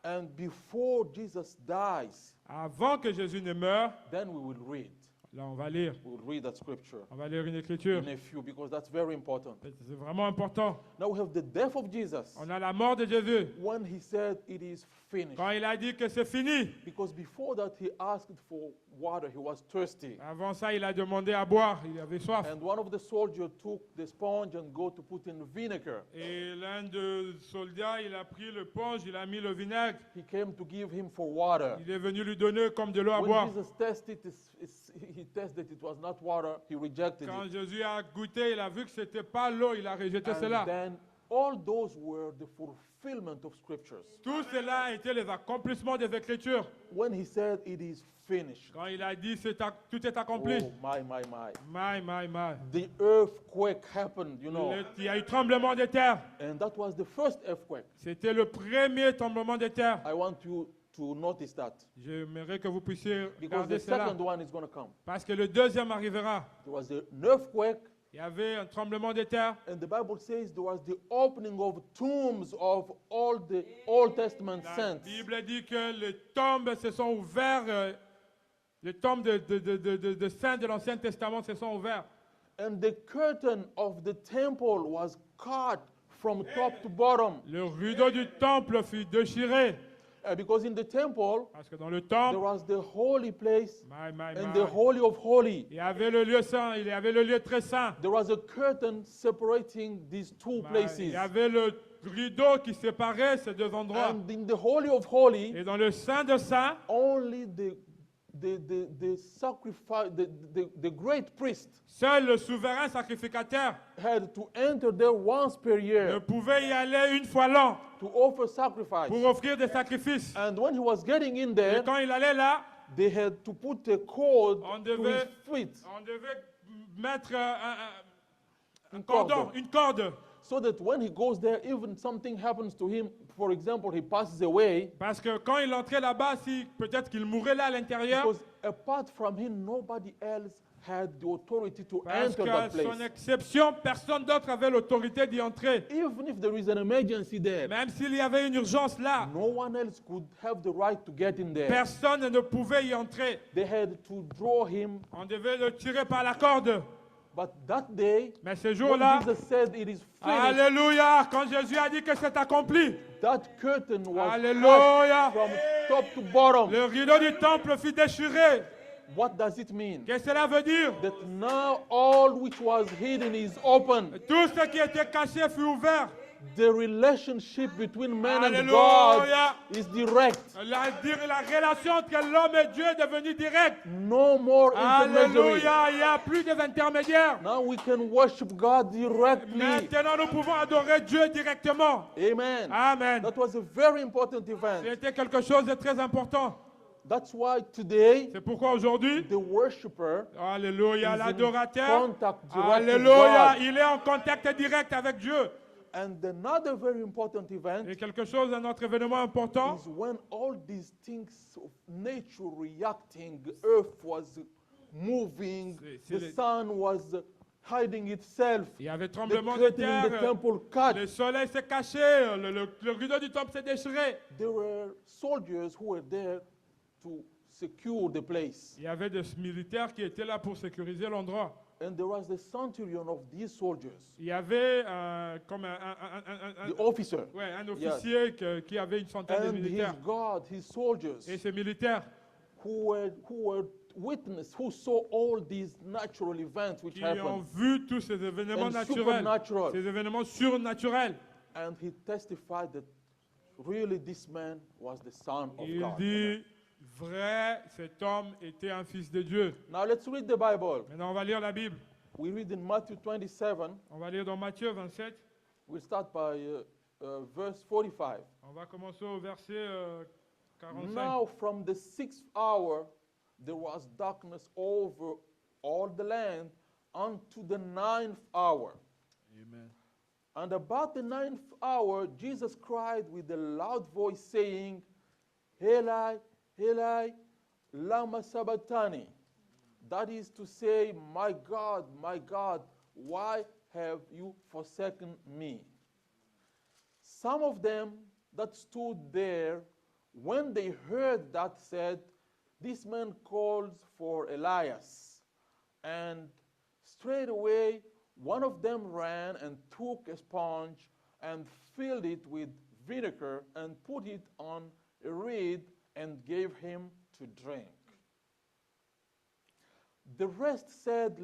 And before Jesus dies, Avant que Jésus ne meure, then we will read. là on va lire. We'll read that scripture On va lire une écriture. in a few because that's very important. C'est vraiment important. Now we have the death of Jesus On a la mort de Jésus. when he said it is finished. Quand il a dit que c'est fini, Because before that he asked for water, he was thirsty. avant ça, il a demandé à boire. Il avait soif. And one of the soldiers took the sponge and go to put in vinegar. Et l'un des soldats, il a pris le ponge, il a mis le vinaigre. He came to give him for water. Il est venu lui donner comme de l'eau à When boire. Jesus tested he tested it was not water, he rejected Quand it. Jésus a goûté, il a vu que ce n'était pas l'eau, il a rejeté And cela. then all those were the fulfillment of scriptures. Tout cela a été les accomplissements des Écritures. When he said it is finished. Quand il a dit tout est accompli. Oh, my. My. The earthquake happened, Il y a eu tremblement de terre. And that was the first earthquake. C'était le premier tremblement de terre. I want you to notice that. J'aimerais que vous puissiez Because regarder the cela. second one is going to come. Parce que le deuxième arrivera. There was an earthquake, Il y avait un tremblement de terre. and the Bible says there was the opening of tombs of all the Old Testament La saints. Bible dit que les tombes se sont ouvertes. Les tombes de saints de l'Ancien Testament se sont ouvertes. And the curtain of the temple was cut from top to bottom. Le rideau du temple fut déchiré. Because in the temple, Parce que dans le there temple, was the holy place my. and the holy of holy. Il y avait le lieu saint, il y avait le lieu très saint. There was a curtain separating these two Il places. y avait le rideau qui séparait ces deux endroits. And in the holy of holy, Et dans le saint de saints, only the sacrifice, the great priest seul le souverain sacrificateur had to enter there once per ne year pouvait y aller une fois l'an to offer sacrifice. pour offrir des sacrifices. And when he was getting in Et there, quand il allait là, they had to put a cord On to his devait- feet on devait mettre un Une cordon, corde. une corde. so that when he goes there, even something happens to him, for example, he passes away, Parce que quand il entrait là-bas, si peut-être qu'il mourrait là à l'intérieur, because apart from him, nobody else had the authority to parce enter qu'à that son place. exception, personne d'autre avait l'autorité d'y entrer. Even if there is an emergency there, Même s'il y avait une urgence là, no one else could have the right to get in there. personne ne pouvait y entrer. They had to draw him. On devait le tirer par la corde. But that day, Mais ce when jour-là, Jesus said it is finished, alléluia, quand Jésus a dit que c'est accompli, that curtain was Alléluia. cut from top to bottom. le rideau du temple fut déchiré. What does it mean? Qu'est-ce que cela veut dire? That now all which was hidden is open. Tout ce qui était caché fut ouvert. The relationship between man and Alléluia. God is direct. La relation entre l'homme et Dieu est devenue directe. No more intermediary. Alléluia, il n'y a plus d'intermédiaire. Now we can worship God directly. Maintenant, nous pouvons adorer Dieu directement. Amen. Amen. That was a very important event. C'était quelque chose de très important. That's why today C'est pourquoi aujourd'hui, the worshiper alléluia, is in l'adorateur, contact direct with alléluia, God. il est en contact direct avec Dieu. And another very important event Et quelque chose, un autre événement important, is when all these things of nature reacting, the earth was moving, C'est the les- sun was hiding itself. Il y avait The tremblement de curtain in the terre. temple cut. Le soleil s'est caché. Le rideau du temple s'est déchiré. There were soldiers who were there to secure the place. Il y avait des militaires qui étaient là pour sécuriser l'endroit. And there was the centurion of these soldiers, Il y avait comme the officer, ouais, un officier qui avait une centaine de and his militaires. guard, his soldiers, Et ces militaires who were witness, who saw all these natural events which qui ont happened. vu tous ces événements And naturels, supernatural. ces événements surnaturels. And he testified that really this man was the Son of Il God. dit, vrai, cet homme était un fils de Dieu. Now let's read the Bible. Maintenant, on va lire la Bible. We read in Matthew 27. On va lire dans Matthieu 27. We'll start by verse 45. On va commencer au verset 45. Now from the 6th hour there was darkness over all the land unto the 9th hour. Amen. And about the 9th hour Jesus cried with a loud voice, saying, Eli, Eli, lama sabachthani. That is to say, my God, why have you forsaken me? Some of them that stood there, when they heard that, said, This man calls for Elias. And straightway one of them ran and took a sponge and filled it with vinegar and put it on a reed and gave him to drink. The rest said,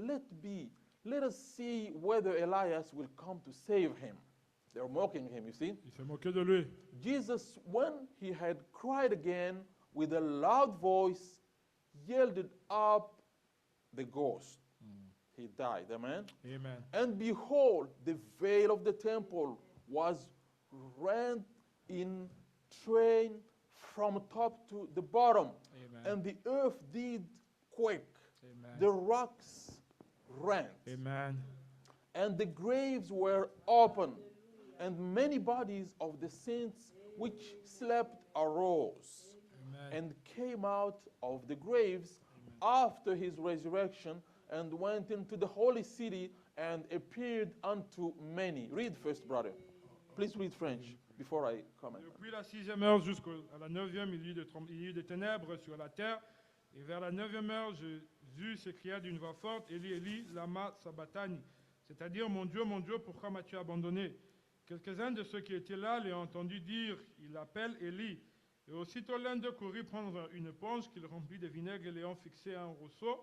let us see whether Elias will come to save him. They're mocking him, you see. Il s'est moqué de lui. Jesus, when he had cried again with a loud voice, yielded up the ghost. He died, amen? Amen. And behold, the veil of the temple was rent in twain from top to the bottom. Amen. And the earth did quake. Amen. The rocks rent. Amen. And the graves were opened. And many bodies of the saints which slept arose Amen. and came out of the graves after his resurrection and went into the holy city and appeared unto many. Read first, brother. Please read French before I comment. Depuis la 6e heure jusqu'à la 9e, il y eut des ténèbres sur la terre. Et vers la 9e heure, Jésus s'écria d'une voix forte, Eli, Eli, lama sabachthani. C'est-à-dire, mon Dieu, pourquoi m'as-tu abandonné? Quelques-uns de ceux qui étaient là l'ont entendu dire, il appelle Élie. Et aussitôt l'un d'eux courut prendre une éponge qu'il remplit de vinaigre et l'ayant fixée à un rosseau,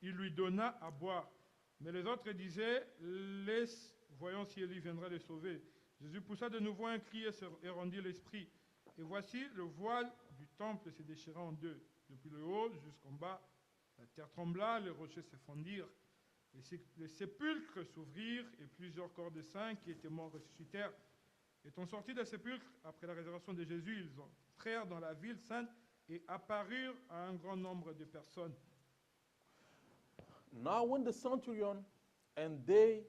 il lui donna à boire. Mais les autres disaient, laisse, voyons si Élie viendra les sauver. Jésus poussa de nouveau un cri et rendit l'esprit. Et voici, le voile du temple se déchira en deux. Depuis le haut jusqu'en bas, la terre trembla, les rochers se fondirent. Les sépulcres s'ouvrirent et plusieurs corps de saints qui étaient morts ressuscitèrent. Étant sortis des sépulcres, après la résurrection de Jésus, ils entrèrent dans la ville sainte et apparurent à un grand nombre de personnes. Now when the centurion and they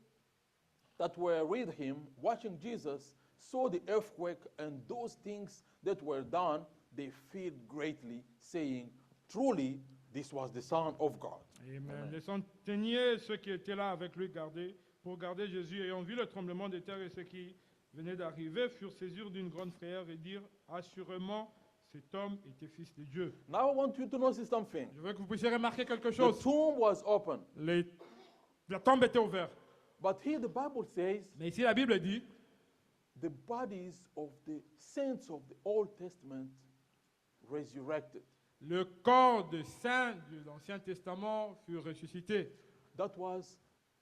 that were with him, watching Jesus, saw the earthquake and those things that were done, they feared greatly, saying, Truly, this was the Son of God. Amen. Les centeniers, ceux qui étaient là avec lui pour garder Jésus, ayant vu le tremblement de terre et ce qui venait d'arriver, furent saisis d'une grande frayeur et dirent, assurément, cet homme était fils de Dieu. Now I want you to notice something. Je veux que vous puissiez remarquer quelque The chose. tomb was open, La tombe était ouverte. but here the Bible says Mais ici, la Bible dit, the bodies of the saints of the Old Testament resurrected. le corps des saints de l'Ancien Testament fut ressuscité. That was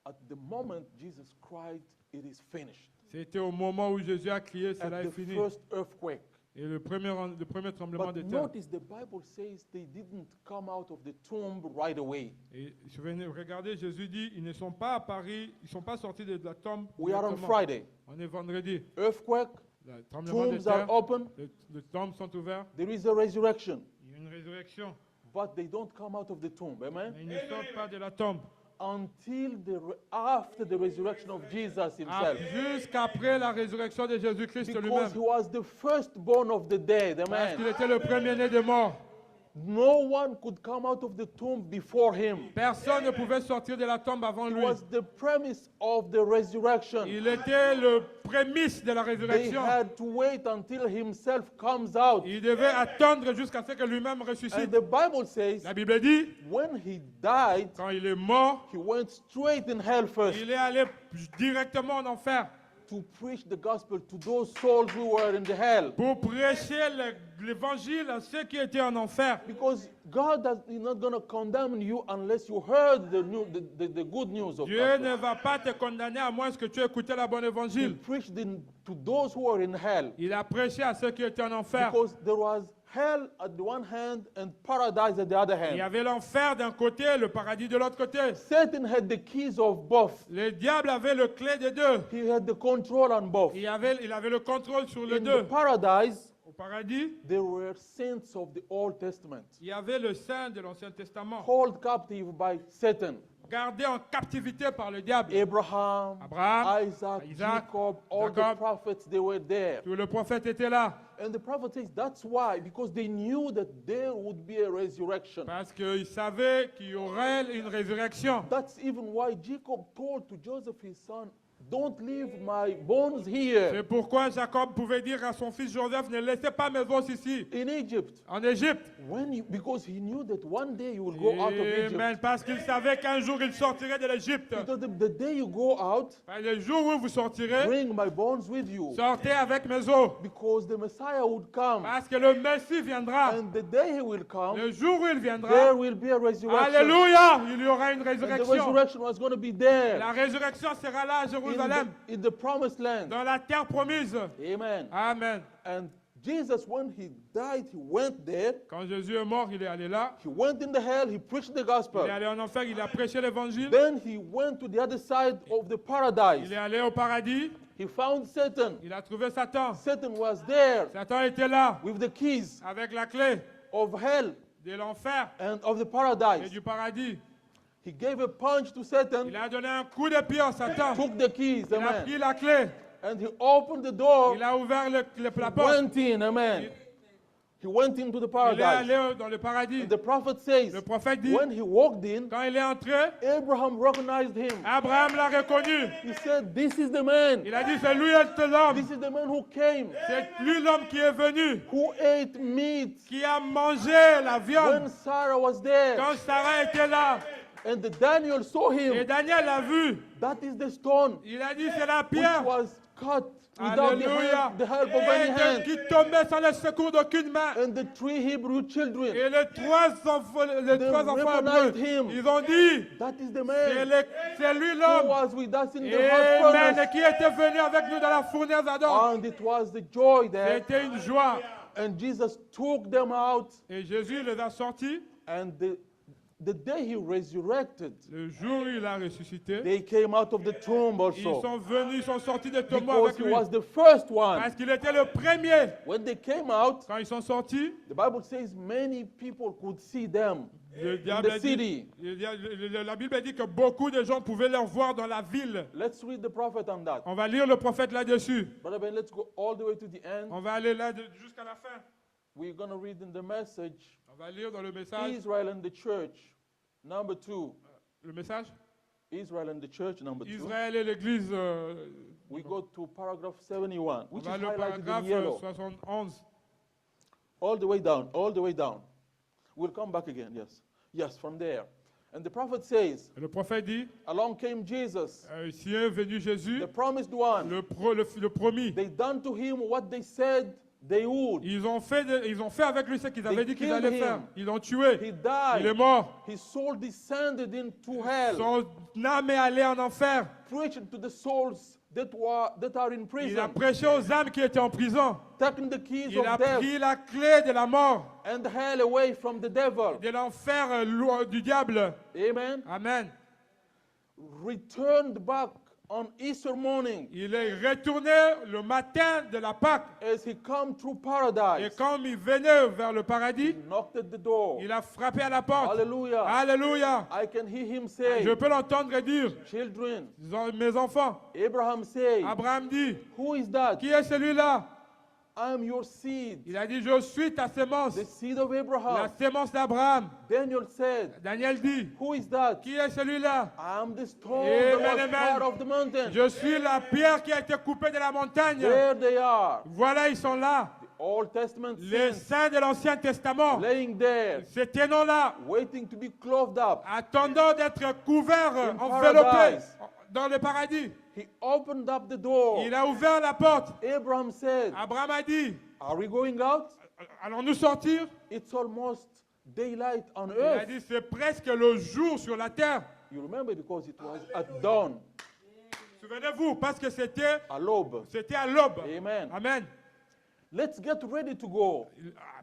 at the moment Jesus cried, It is finished. C'était au moment où Jésus a crié, At cela est the fini. first earthquake. Et le premier tremblement But de terre. notice the Bible says they didn't come out of the tomb right away. Et regardez, Jésus dit, ils ne sont pas apparus, ils ne sont pas sortis de la tombe. We are on directement. Friday. On est vendredi. Earthquake, Le tremblement de tombs are terre, open, les tombes sont ouvertes. there is a resurrection. Il y a une résurrection. But they don't come out of the tomb. Amen? Mais ils ne sortent pas de la tombe. Until after the resurrection of Jesus himself. Jusqu'après la résurrection de Jésus-Christ lui-même. Because he was the firstborn of the dead. Parce Amen. qu'il était le premier-né des morts. No one could come out of the tomb before him. Personne ne pouvait sortir de la tombe avant It lui. was the premise of the resurrection. Il était le prémisse de la They résurrection. had to wait until himself comes out. Il devait attendre jusqu'à ce que lui-même And ressuscite. the Bible says La Bible dit, when he died, quand il est mort, he went straight in hell first il est allé directement en enfer to preach the gospel to those souls who were in the hell. pour prêcher l'évangile à ceux qui étaient en enfer. Because God is not going to condemn you unless you heard the good news of Dieu God. ne va pas te condamner à moins que tu aies écouté la bonne He évangile. preached to those who were in hell. Il a prêché à ceux qui étaient en enfer. Because there was hell at the one hand and paradise at the other Il y hand. avait l'enfer d'un côté, le paradis de l'autre côté. Satan had the keys of both. Le diable avait le clé des deux. He had the control on both. Il avait le contrôle sur les In the deux. paradise, Au paradis, there were saints of the Old Testament, il y avait le saint de l'Ancien Testament, held captive by Satan. gardé en captivité par le diable. Abraham, Abraham, Isaac, Isaac, Jacob, all the Jacob. prophets, they were there. Tout le prophète était là. And the prophet says that's why, because they knew that there would be a resurrection. Parce qu'il savait qu'il y aurait une résurrection. That's even why Jacob told to Joseph, his son, don't leave my bones here C'est pourquoi Jacob pouvait dire à son fils Joseph, ne laissez pas mes os ici, in Egypt. en Égypte. Because he knew that one day you will go out of Egypt. Amen. Parce qu'il savait qu'un jour il sortirait de l'Égypte. Because the day you go out, Le jour où vous sortirez, bring my bones with you. sortez avec mes os. Because the Messiah would come. Parce que le Messie viendra. And the day he will come, Le jour où il viendra, there will be a resurrection. alléluia, il y aura une And the résurrection. resurrection was going to be there La résurrection sera là à Jérusalem, in the promised land. dans la terre promise. Amen. Amen. And Jesus, when he died, he went there. Quand Jésus est mort, il est allé là. He went in the hell. He preached the Il gospel. est allé en enfer, il a prêché l'évangile. Then he went to the other side of the paradise. Il est allé au paradis. He found Satan. Il a trouvé Satan. Satan was there Satan était là with the keys avec la clé of hell de l'enfer and of the et paradise. du paradis. He gave a punch to Satan, Il a donné un coup de pied à Satan. took the keys, Il a amen, pris la clé. and he opened the door, Il a ouvert la porte. went in, amen. He went into the Il est paradise. allé dans le paradis. And the prophet says, Le prophète dit, when he walked in, quand il est entré, Abraham recognized him. Abraham l'a reconnu. He said, this is the man. Il a dit, c'est lui l'homme. This is the man who came, C'est lui l'homme qui est venu, who ate meat qui a mangé la when viande. Sarah was there. Quand Sarah était là, And Daniel saw et him. Daniel l'a vu, That is the stone il a dit, c'est la which pierre. was cut without Alléluia. the help of any hand. Qui tombait sans le secours d'aucune main. And the three Hebrew children, Et les trois enfants recognized hébreux, him. ils ont dit, that is the c'est man c'est lui who l'homme. was with us in the hot Amen. furnace. Qui était venu avec nous dans la fournaise d'Adam. And it was the joy there. C'était une joie. And Jesus took them out. Et Jésus les a sortis. And the day he resurrected, Le jour où il a ressuscité, they came out of the tomb ils also. sont venus, ils sont sortis des tombeaux Because avec he lui. was the first one. Parce qu'il était le premier. When they came out, Quand ils sont sortis, the Bible says many people could see them le in diable the a dit, city. la Bible dit que beaucoup de gens pouvaient les voir dans la ville. Let's read the prophet on that. On va lire le prophète là-dessus. Brother Ben, let's go all the way to the end. On va aller là jusqu'à la fin. We're going to read in the message, On va lire dans le message. Israel and the church, number 2. Le message Israel and the church, number 2. Israël et l'Église. We go to paragraph 71, On which is va le highlighted in paragraphe yellow. 71. All the way down, all the way down. We'll come back again, yes. Yes, from there. And the prophet says, Le prophète dit, along came Jesus, ici est venu Jésus, the promised one. le promis. They done to him what they said they would. Ils ont fait avec lui ce qu'ils avaient dit qu'ils killed allaient him. faire. Ils l'ont tué. He Il est died. mort. His soul descended into hell. Son âme est allée en enfer. Preaching to the souls that are in Il a prison. prêché aux âmes qui étaient en prison. Taking the keys Il a of death pris la clé de la mort, and hell away from the devil. de l'enfer du diable. Amen. Amen. Returned back on Easter morning Il est retourné le matin de la Pâque. as he come through Et paradise. quand il venait vers le paradis, He knocked at the door. il a frappé à la porte. Hallelujah. Alléluia. I can hear him say, Je peux l'entendre dire, children, mes enfants, Abraham say, Abraham dit, who is that? qui est celui-là? I'm your seed, Il a dit, je suis ta sémence, the seed of la Abraham. sémence d'Abraham. Daniel said, Daniel dit, who is that? qui est celui-là? I'm the stone Amen, that was amen. part of the mountain. Je suis la pierre qui a été coupée de la montagne. There they are. Voilà, ils sont là. The Old Testament Les saints saints de l'Ancien Testament. laying there, Ces ténors-là, waiting to be clothed up. attendant d'être couverts, In enveloppés paradise. dans le paradis. He opened up the door. Il a ouvert la porte. Abraham said, Abraham a dit, are we going out? allons-nous sortir? It's almost daylight on Il a earth. dit, c'est presque le jour sur la terre. You remember because it was at dawn, Souvenez-vous, parce que c'était à l'aube. à l'aube. Amen. Amen. Let's get ready to go.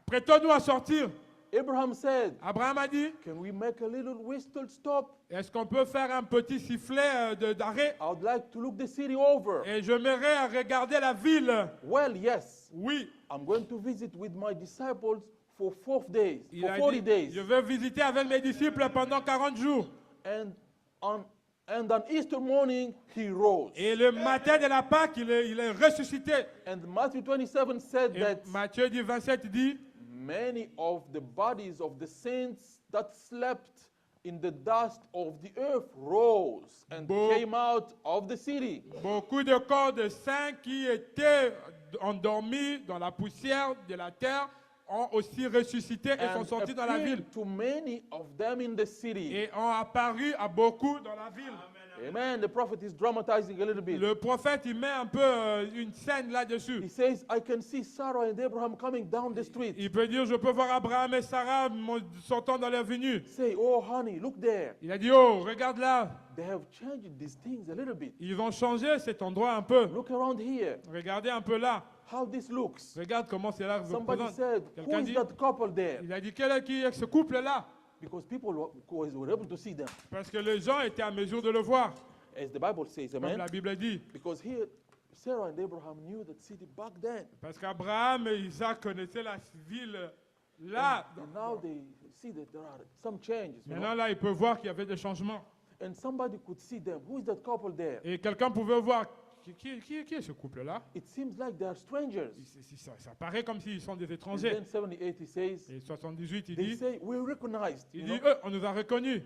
Prêtons-nous à sortir. Abraham said, Abraham a dit, can we make a little whistle stop? est-ce qu'on peut faire un petit sifflet d'arrêt? I would like to look the city over. Et j'aimerais regarder la ville. Well, yes. Oui. I'm going to visit with my disciples for 4 days, Il for a 40 dit, days. je vais visiter avec mes disciples pendant 40 jours. And on Easter morning, he rose. Et le matin de la Pâque, il est ressuscité. And Matthew 27 said Et that Matthieu 27 dit, many of the bodies of the saints that slept in the dust of the earth rose and came out of the city. beaucoup de corps de saints qui étaient endormis dans la poussière de la terre ont aussi ressuscité et sont And sortis dans la ville. appeared to many of them in the city. Et ont apparu à beaucoup dans la ville. Amen. The prophet is dramatizing a little bit. Le prophète, il met un peu une scène là-dessus. He says, I can see Sarah and Abraham coming down the street. Il peut dire, je peux voir Abraham et Sarah sortant dans l'avenue. Say, oh honey, look there. Il a dit, oh, regarde là. They have changed these things a little bit. Ils ont changé cet endroit un peu. Look around here. Regardez un peu là. How this looks. Regarde comment c'est là. Somebody said, who Quelqu'un is dit, that couple there? il a dit, qui est ce couple-là? Because people were able to see them. Parce que les gens étaient à mesure de le voir. As the Bible says, Comme amen. la Bible dit. Because here, Sarah and Abraham knew that city back then. Parce qu'Abraham et Isaac connaissaient la ville là. And now they see that there are some changes. You know? Maintenant là, ils peuvent voir qu'il y avait des changements. And somebody could see them. Who is that couple there? Et quelqu'un pouvait voir qui est ce couple-là. It seems like they are strangers. Ça paraît comme s'ils sont des And étrangers. then 78 he says, Et 78, il they dit, say, we're recognized. il You dit, know, eux, on nous a reconnus.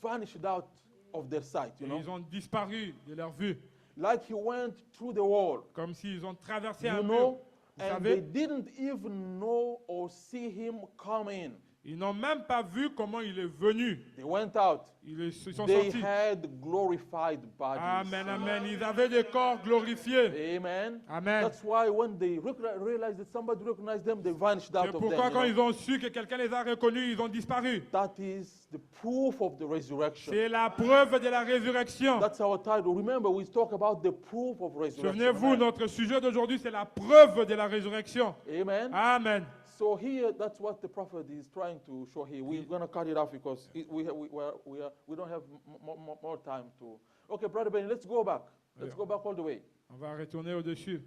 vanished out of their sight. You Et know, ils ont disparu de leur vue. like he went through the wall. Comme s'ils ont traversé un You mur. know, Vous and savez, they didn't even know or see him come in. ils n'ont même pas vu comment il est venu. They went out. Ils sont They sortis. had glorified bodies. Amen, amen. Ils avaient des corps glorifiés. Amen. Amen. That's why when they realized that somebody recognized them, they vanished out C'est of pourquoi them. quand You know. ils ont su que quelqu'un les a reconnus, ils ont disparu. That is the proof of the resurrection. C'est la preuve de la résurrection. That's our title. Remember, we talk about the proof of resurrection. Souvenez-vous, Amen. notre sujet d'aujourd'hui, c'est la preuve de la résurrection. Amen. Amen. So here, that's what the prophet is trying to show here. We're going to cut it off because we don't have more time to. Okay, Brother Benny, let's go back. Let's go back all the way. On va retourner au-dessus.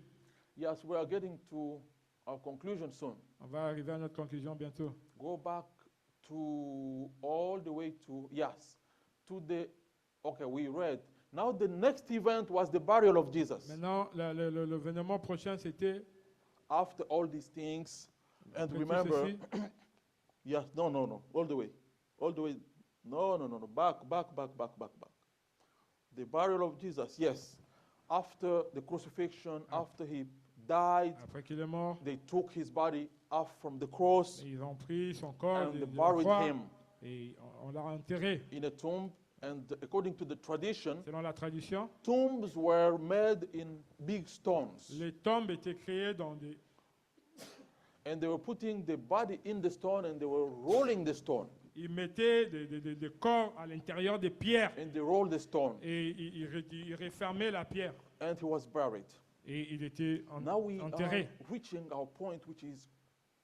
Yes, we are getting to our conclusion soon. On va arriver à notre conclusion bientôt. Go back to all the way to, yes, to the, okay, we read. Now the next event was the burial of Jesus. Maintenant, l'événement prochain, c'était After all these things, and après tout remember, ceci. yes, no, all the way. No, back. The burial of Jesus, yes. After the crucifixion, after he died, Après qu'il est mort, they took his body off from the cross ils ont pris son corps and de they la buried croix him et on l'a enterré. in a tomb. And according to the tradition, Selon la tradition, tombs were made in big stones. les tombes étaient créées dans des... And they were putting the body in the stone and they were rolling the stone. Ils mettaient des corps à l'intérieur des pierres And they rolled the stone. et ils refermaient la pierre. And he was buried. Et il était Now we are enterré. reaching our point, which is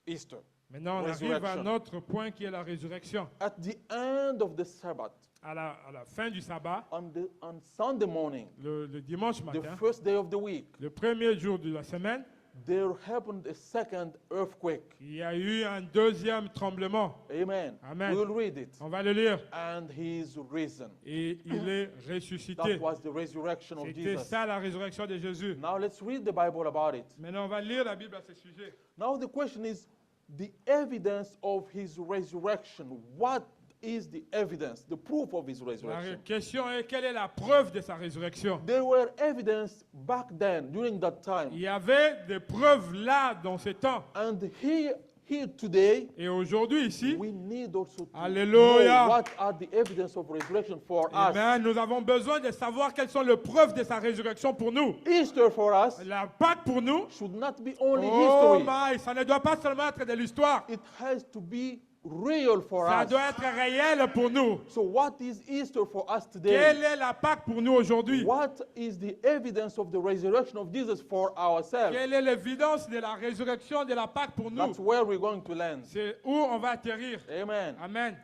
Easter. Maintenant, on arrive à notre point qui est la résurrection. At the end of the Sabbath, À la fin du sabbat, on Sunday morning, le dimanche the matin, first day of the week, le premier jour de la semaine, there happened a second earthquake. il y a eu un deuxième tremblement. Amen. Amen. We'll read it. On va le lire. And he's risen. Et il est ressuscité. That was the resurrection of C'était Jesus. ça la résurrection de Jésus. Now let's read the Bible about it. Maintenant, on va lire la Bible à ce sujet. Now the question is the evidence of his resurrection. What is the evidence, the proof of his La resurrection? question est, quelle est la preuve de sa résurrection? There were evidence back then, during that Il time. y avait des preuves là, dans ce temps. And here today, Et aujourd'hui, ici, we need also to Alléluia. know what are the evidence of resurrection for us. amen, nous avons besoin de savoir quelles sont les preuves de sa résurrection pour nous. Easter for us La Pâque pour nous, should not be only oh history. my, ça ne doit pas seulement être de l'histoire. It has to be real for Ça us. doit être réel pour nous. So what is Easter for us Quelle today? est la Pâque pour nous aujourd'hui? What is the evidence of the resurrection of Jesus for ourselves? Quelle est l'évidence de la résurrection de la Pâque pour nous? That's where we're going to land. C'est où on va atterrir. Amen. Amen.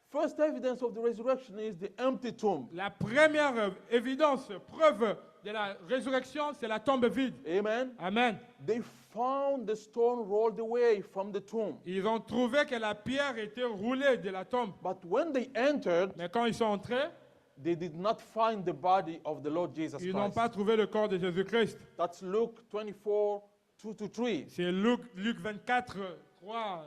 First evidence of the resurrection is the empty tomb. La première évidence, preuve de la résurrection, c'est la tombe vide. Amen. Amen. They found the stone rolled away from the tomb. Ils ont trouvé que la pierre était roulée de la tombe. But when they entered, Mais quand ils sont entrés, they did not find the body of the Lord Jesus ils n'ont Christ. pas trouvé le corps de Jésus-Christ. That's Luke 24, 2-3. C'est Luc 24, 3.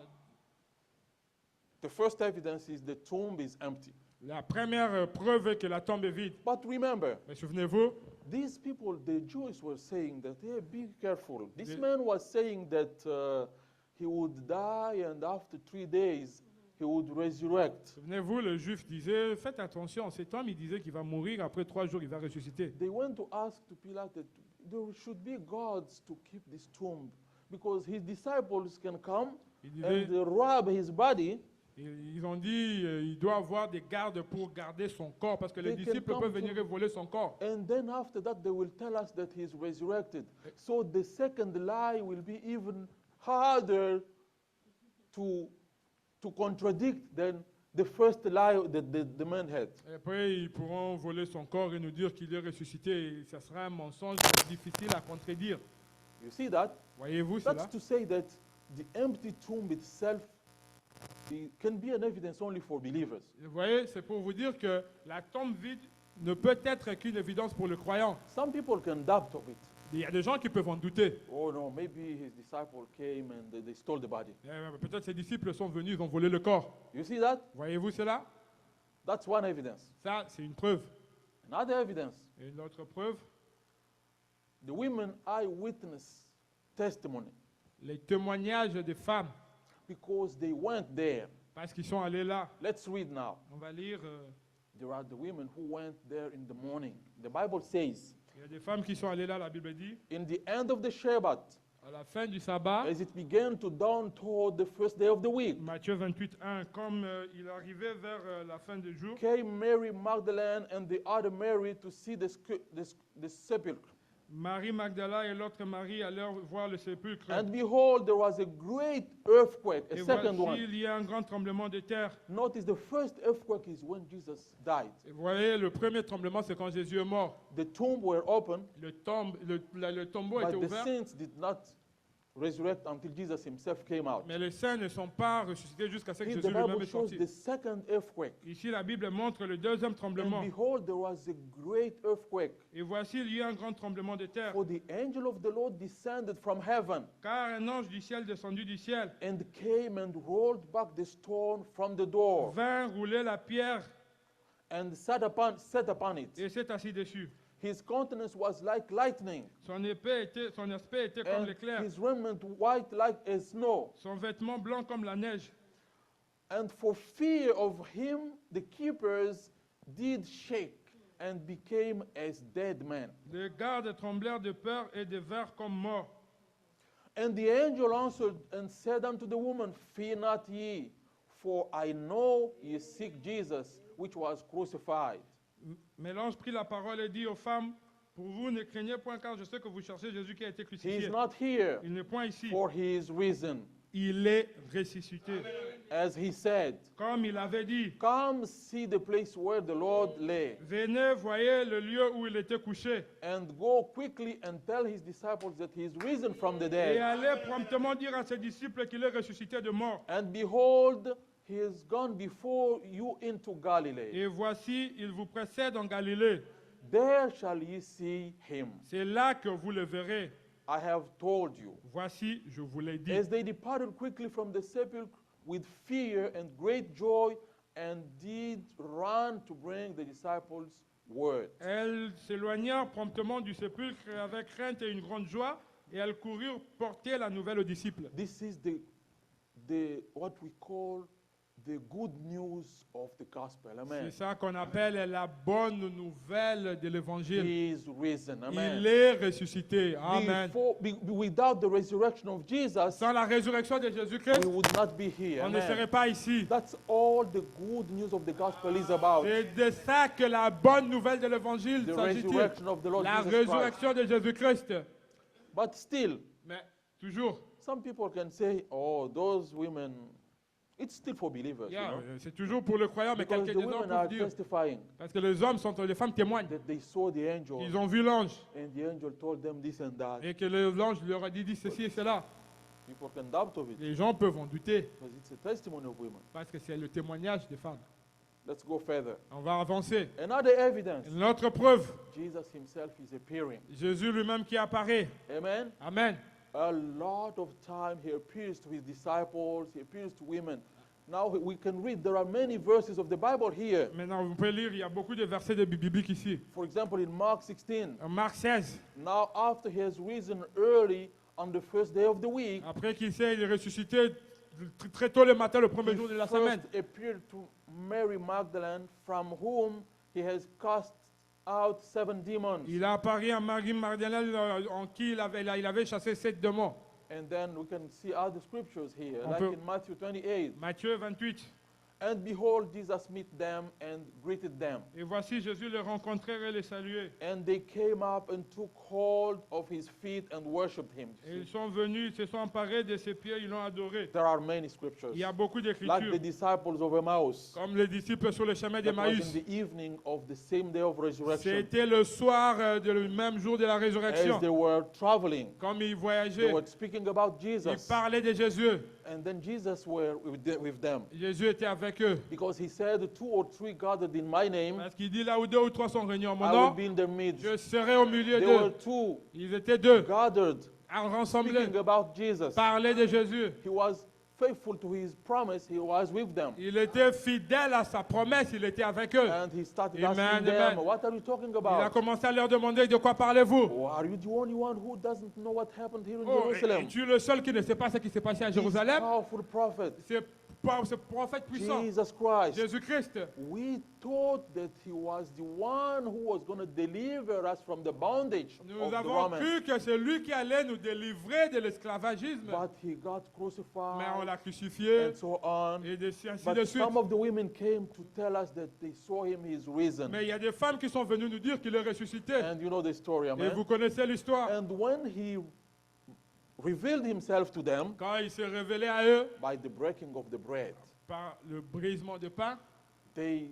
The first evidence is the tomb is empty. La première preuve est que la tombe est vide. But remember, Mais souvenez-vous, these people, the Jews were saying that, hey, be careful. This The- man was saying that he would die and after 3 days he would resurrect. souvenez-vous, le juif disait, faites attention, cet homme, il disait qu'il va mourir, après 3 jours, il va ressusciter. They went to ask to Pilate that there should be gods to keep this tomb because his disciples can come Il disait, and rob his body. ils ont dit, il doit avoir des gardes pour garder son corps, parce que les They can disciples come peuvent to- venir et voler son corps. And then after that, they will tell us that he's resurrected. So the second lie will be even harder to contradict than the first lie that the man had. Et après, ils pourront voler son corps et nous dire qu'il est ressuscité. Et ça sera un mensonge difficile à contredire. You see that? Voyez-vous That's cela? to say that the empty tomb itself it can be an evidence only for believers. Vous voyez, c'est pour vous dire que la tombe vide ne peut être qu'une évidence pour le croyant. Some people can doubt of it. Il y a des gens qui peuvent en douter. Oh no, maybe his disciple came and they stole the body. Peut-être ses disciples sont venus, ils ont volé le corps. You see that? Voyez-vous cela? That's one evidence. Ça, c'est une preuve. Another evidence, Et une autre preuve, the women eyewitness testimony, les témoignages des femmes, because they went there. parce qu'ils sont allés là. Let's read now. On va lire. There are the women who went there in the morning. The Bible says, Il y a des femmes qui sont allées là, la Bible dit, in the end of the Shabbat, à la fin du sabbat, as it began to dawn toward the first day of the week, Matthieu 28, 1, comme il arrivait vers la fin du jour, came Mary Magdalene and the other Mary to see the sepulchre. Marie Magdala et l'autre Marie allèrent voir le sépulcre. And behold, there was a great earthquake, a Et second voici, one. il y a un grand tremblement de terre. Notice the first earthquake is when Jesus died. Et vous voyez, le premier tremblement, c'est quand Jésus est mort. The tomb were open, Le tombeau était but the ouvert, saints did not resurrect until Jesus himself came out. mais les saints ne sont pas ressuscités jusqu'à ce que Here Jésus the lui-même Bible est shows sorti. the second earthquake. Ici, la Bible montre le deuxième tremblement. And behold, there was a great earthquake. Et voici, il y a un grand tremblement de terre. For the angel of the Lord descended from heaven Car un ange du ciel descendu du ciel and came and rolled back the stone from the door vint rouler la pierre and sat upon it. et s'est assis dessus. His countenance was like lightning, Son aspect était comme and l'éclair, his raiment white like as snow. son vêtement blanc comme la neige. And for fear of him, the keepers did shake and became as dead men. Les gardes tremblèrent de peur et devinrent comme morts. And the angel answered and said unto the woman, Fear not ye, for I know ye seek Jesus, which was crucified. Mais l'ange prit la parole et dit aux femmes, Pour vous, ne craignez point car je sais que vous cherchez Jésus qui a été He is crucifié. not here, Il n'est point ici. for he is risen. Il est ressuscité. As he said, Comme il avait dit, come see the place where the Lord lay, venez, voyez le lieu où il était couché. and go quickly and tell his disciples that he is risen from the Et dead. allez promptement dire à ses disciples qu'il est ressuscité de mort. And behold, he is gone before you into Galilee. Et voici, il vous précède en Galilée. There shall ye see him. C'est là que vous le verrez. I have told you. Voici, je vous l'ai dit. As they departed quickly from the sepulchre with fear and great joy, and did run to bring the disciples word. Elles s'éloignèrent promptement du sépulcre avec crainte et une grande joie, et elles coururent porter la nouvelle aux disciples. This is what we call the good news of the gospel. Amen. C'est ça qu'on appelle la bonne nouvelle de l'évangile. He is risen. Amen. Il est ressuscité. Amen. Without the resurrection of Jesus, Sans la résurrection de Jésus-Christ, we would not be here. on ne serait Amen. pas ici. That's all the good news of the gospel is about. C'est de ça que la bonne nouvelle de l'évangile The s'agit-il. resurrection of the Lord La Jesus Christ. résurrection de Jésus-Christ. But still, Mais toujours, some people can say, oh, those women, it's still for believers. yeah, You know? c'est toujours pour le croyant, mais Because quelques the des hommes women are peuvent dire, testifying parce que les hommes les femmes témoignent. that they saw the angel, Ils ont vu l'ange and the angel told them this and that. et que l'ange leur a dit ceci et cela. People can doubt of it Les gens peuvent en douter because it's a testimony of women. parce que c'est le témoignage des femmes. Let's go further. On va avancer. Another evidence, Notre preuve, Jesus himself is appearing. Jésus lui-même qui apparaît. Amen. Amen. A lot of time he appears to his disciples, he appears to women. Now we can read, there are many verses of the Bible here. Maintenant, vous pouvez lire, il y a beaucoup de versets de bibliques ici. For example, in Mark 16, En Marc 16, now after he has risen early on the first day of the week, après qu'il s'est ressuscité très tôt le matin, le premier he jour de la first semaine, appeared to Mary Magdalene, from whom he has cast out 7 demons. il a apparu à Marie Magdalene en qui il avait chassé 7 démons. And then we can see other scriptures here, On like peut- in Matthew 28. Matthieu 28. And behold, Jesus met them and greeted them. Et voici Jésus les rencontrait et les saluait. And they came up and took hold of his feet and worshipped him. Et ils sont venus, ils se sont emparés de ses pieds, ils l'ont adoré. There are many scriptures. Il y a beaucoup Like d'écritures. the disciples of Emmaus. Comme les disciples sur le chemin That was d'Emmaüs. in the evening of the same day of resurrection. C'était le soir du même jour de la As résurrection. they were traveling, Comme ils they voyageaient, were speaking about ils Jesus. parlaient de Jésus. And then Jesus were with them. Jésus était avec eux. Because he said, 2 or 3 gathered in my name, Parce qu'il dit là où 2 ou 3 sont réunis en mon I will nom, be in their midst. je serai au milieu There were d'eux. 2 Ils étaient 2, gathered, rassemblés, speaking about Jesus. parlaient de Jésus. He was faithful to his promise. He was with them. Il était fidèle à sa promesse, il était avec eux. And he started Amen, asking them, amen. what are you talking Il a about? commencé à leur demander de quoi parlez-vous. Oh, are you the only one who doesn't know what happened here in Oh, Jerusalem? es-tu le seul qui ne sait pas ce qui s'est passé à This Jérusalem? powerful prophet, Ce prophète puissant, Jesus Christ. Jésus-Christ. We thought that he was the one who was going to deliver us from the bondage Nous of the avons Romans. cru que c'est lui qui allait nous délivrer de l'esclavagisme. But he got Mais on crucified l'a crucifié and so on. et ainsi But de suite. some of the women came to tell us that they saw him, he's risen. Mais il y a des femmes qui sont venues nous dire qu'il est ressuscité. And you know the story, Et amen? vous connaissez l'histoire. And when he revealed himself to them Quand il s'est révélé à eux by the breaking of the bread, par le brisement de pain, they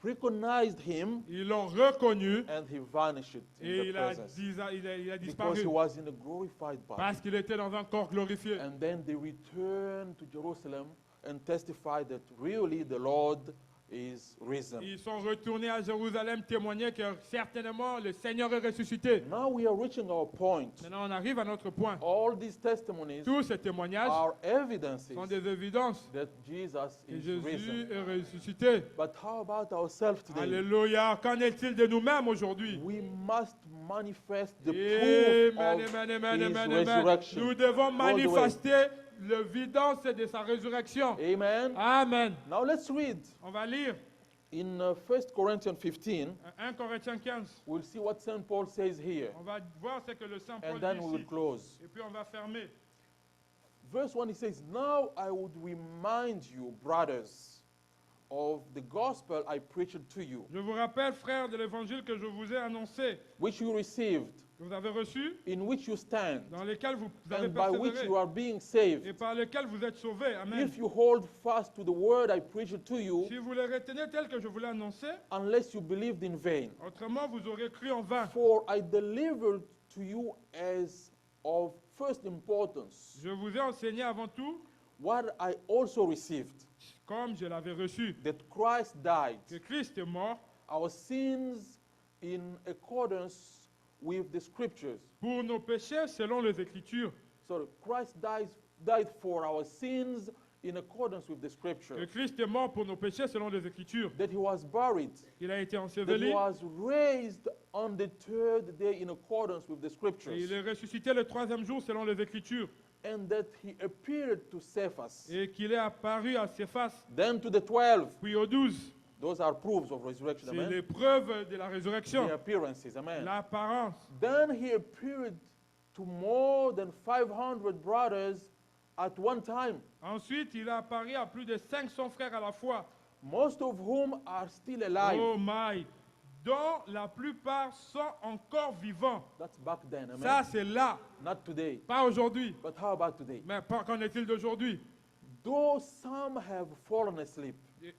recognized him ils l'ont reconnu and he vanished in et their presence il a because disparu he was in a glorified body. parce qu'il était dans un corps glorifié. And then they returned to Jerusalem and testified that really the Lord is risen. Ils sont retournés à Jérusalem témoigner que certainement le Seigneur est ressuscité. Now we are reaching our point. Maintenant, on arrive à notre point. All these testimonies Tous ces témoignages are evidences sont des évidences that Jesus que is Jésus risen. est ressuscité. But how about ourselves today? Alléluia. Qu'en est-il de nous-mêmes aujourd'hui? We must manifest the Amen, proof amen, of amen, his amen, amen. resurrection. Nous devons all the way. manifester l'évidence de sa résurrection. Amen. Amen. Now let's read On va lire in 1 Corinthians 15. 1 Corinthiens 15. We'll see what St. Paul says here, On va voir ce que le Saint Paul and then dit we will ici. close. Et puis on va fermer. Verse 1, he says, now I would remind you, brothers, of the gospel I preached to you, Je vous rappelle, frères, de l'évangile que je vous ai annoncé, which you received, que vous avez reçu, in which you stand, dans lesquels vous avez and by which persévéré you are being saved, et par lesquels vous êtes sauvés. Amen. if you hold fast to the word I preached to you, Si vous les retenez tels que je vous l'ai annoncé, unless you believed in vain. autrement vous aurez cru en vain. For I delivered to you as of first importance Je vous ai enseigné avant tout, what I also received, comme je l'avais reçu, that Christ died, que Christ est mort our sins in accordance with the scriptures. pour nos péchés selon les Écritures. So Christ died for our sins in accordance with the Que scriptures. Christ est mort pour nos péchés selon les Écritures. That he was buried, Il a été that he enseveli was raised on the third day in accordance with the et il scriptures, est ressuscité le troisième jour selon les Écritures. and that he appeared to Cephas, Et qu'il est apparu à Céphas, then to the 12. puis aux 12. Those are proofs of resurrection, C'est amen. l'épreuve de la résurrection, The appearances, amen. l'apparence. Then he appeared to more than 500 brothers at one time, Ensuite, il a apparu à plus de 500 frères à la fois. most of whom are still alive. Oh my! Dont la plupart sont encore vivants. That's back then, amen. Ça, c'est là, Not today. pas aujourd'hui. But how about today? Mais qu'en est-il d'aujourd'hui? Though some have fallen asleep, Et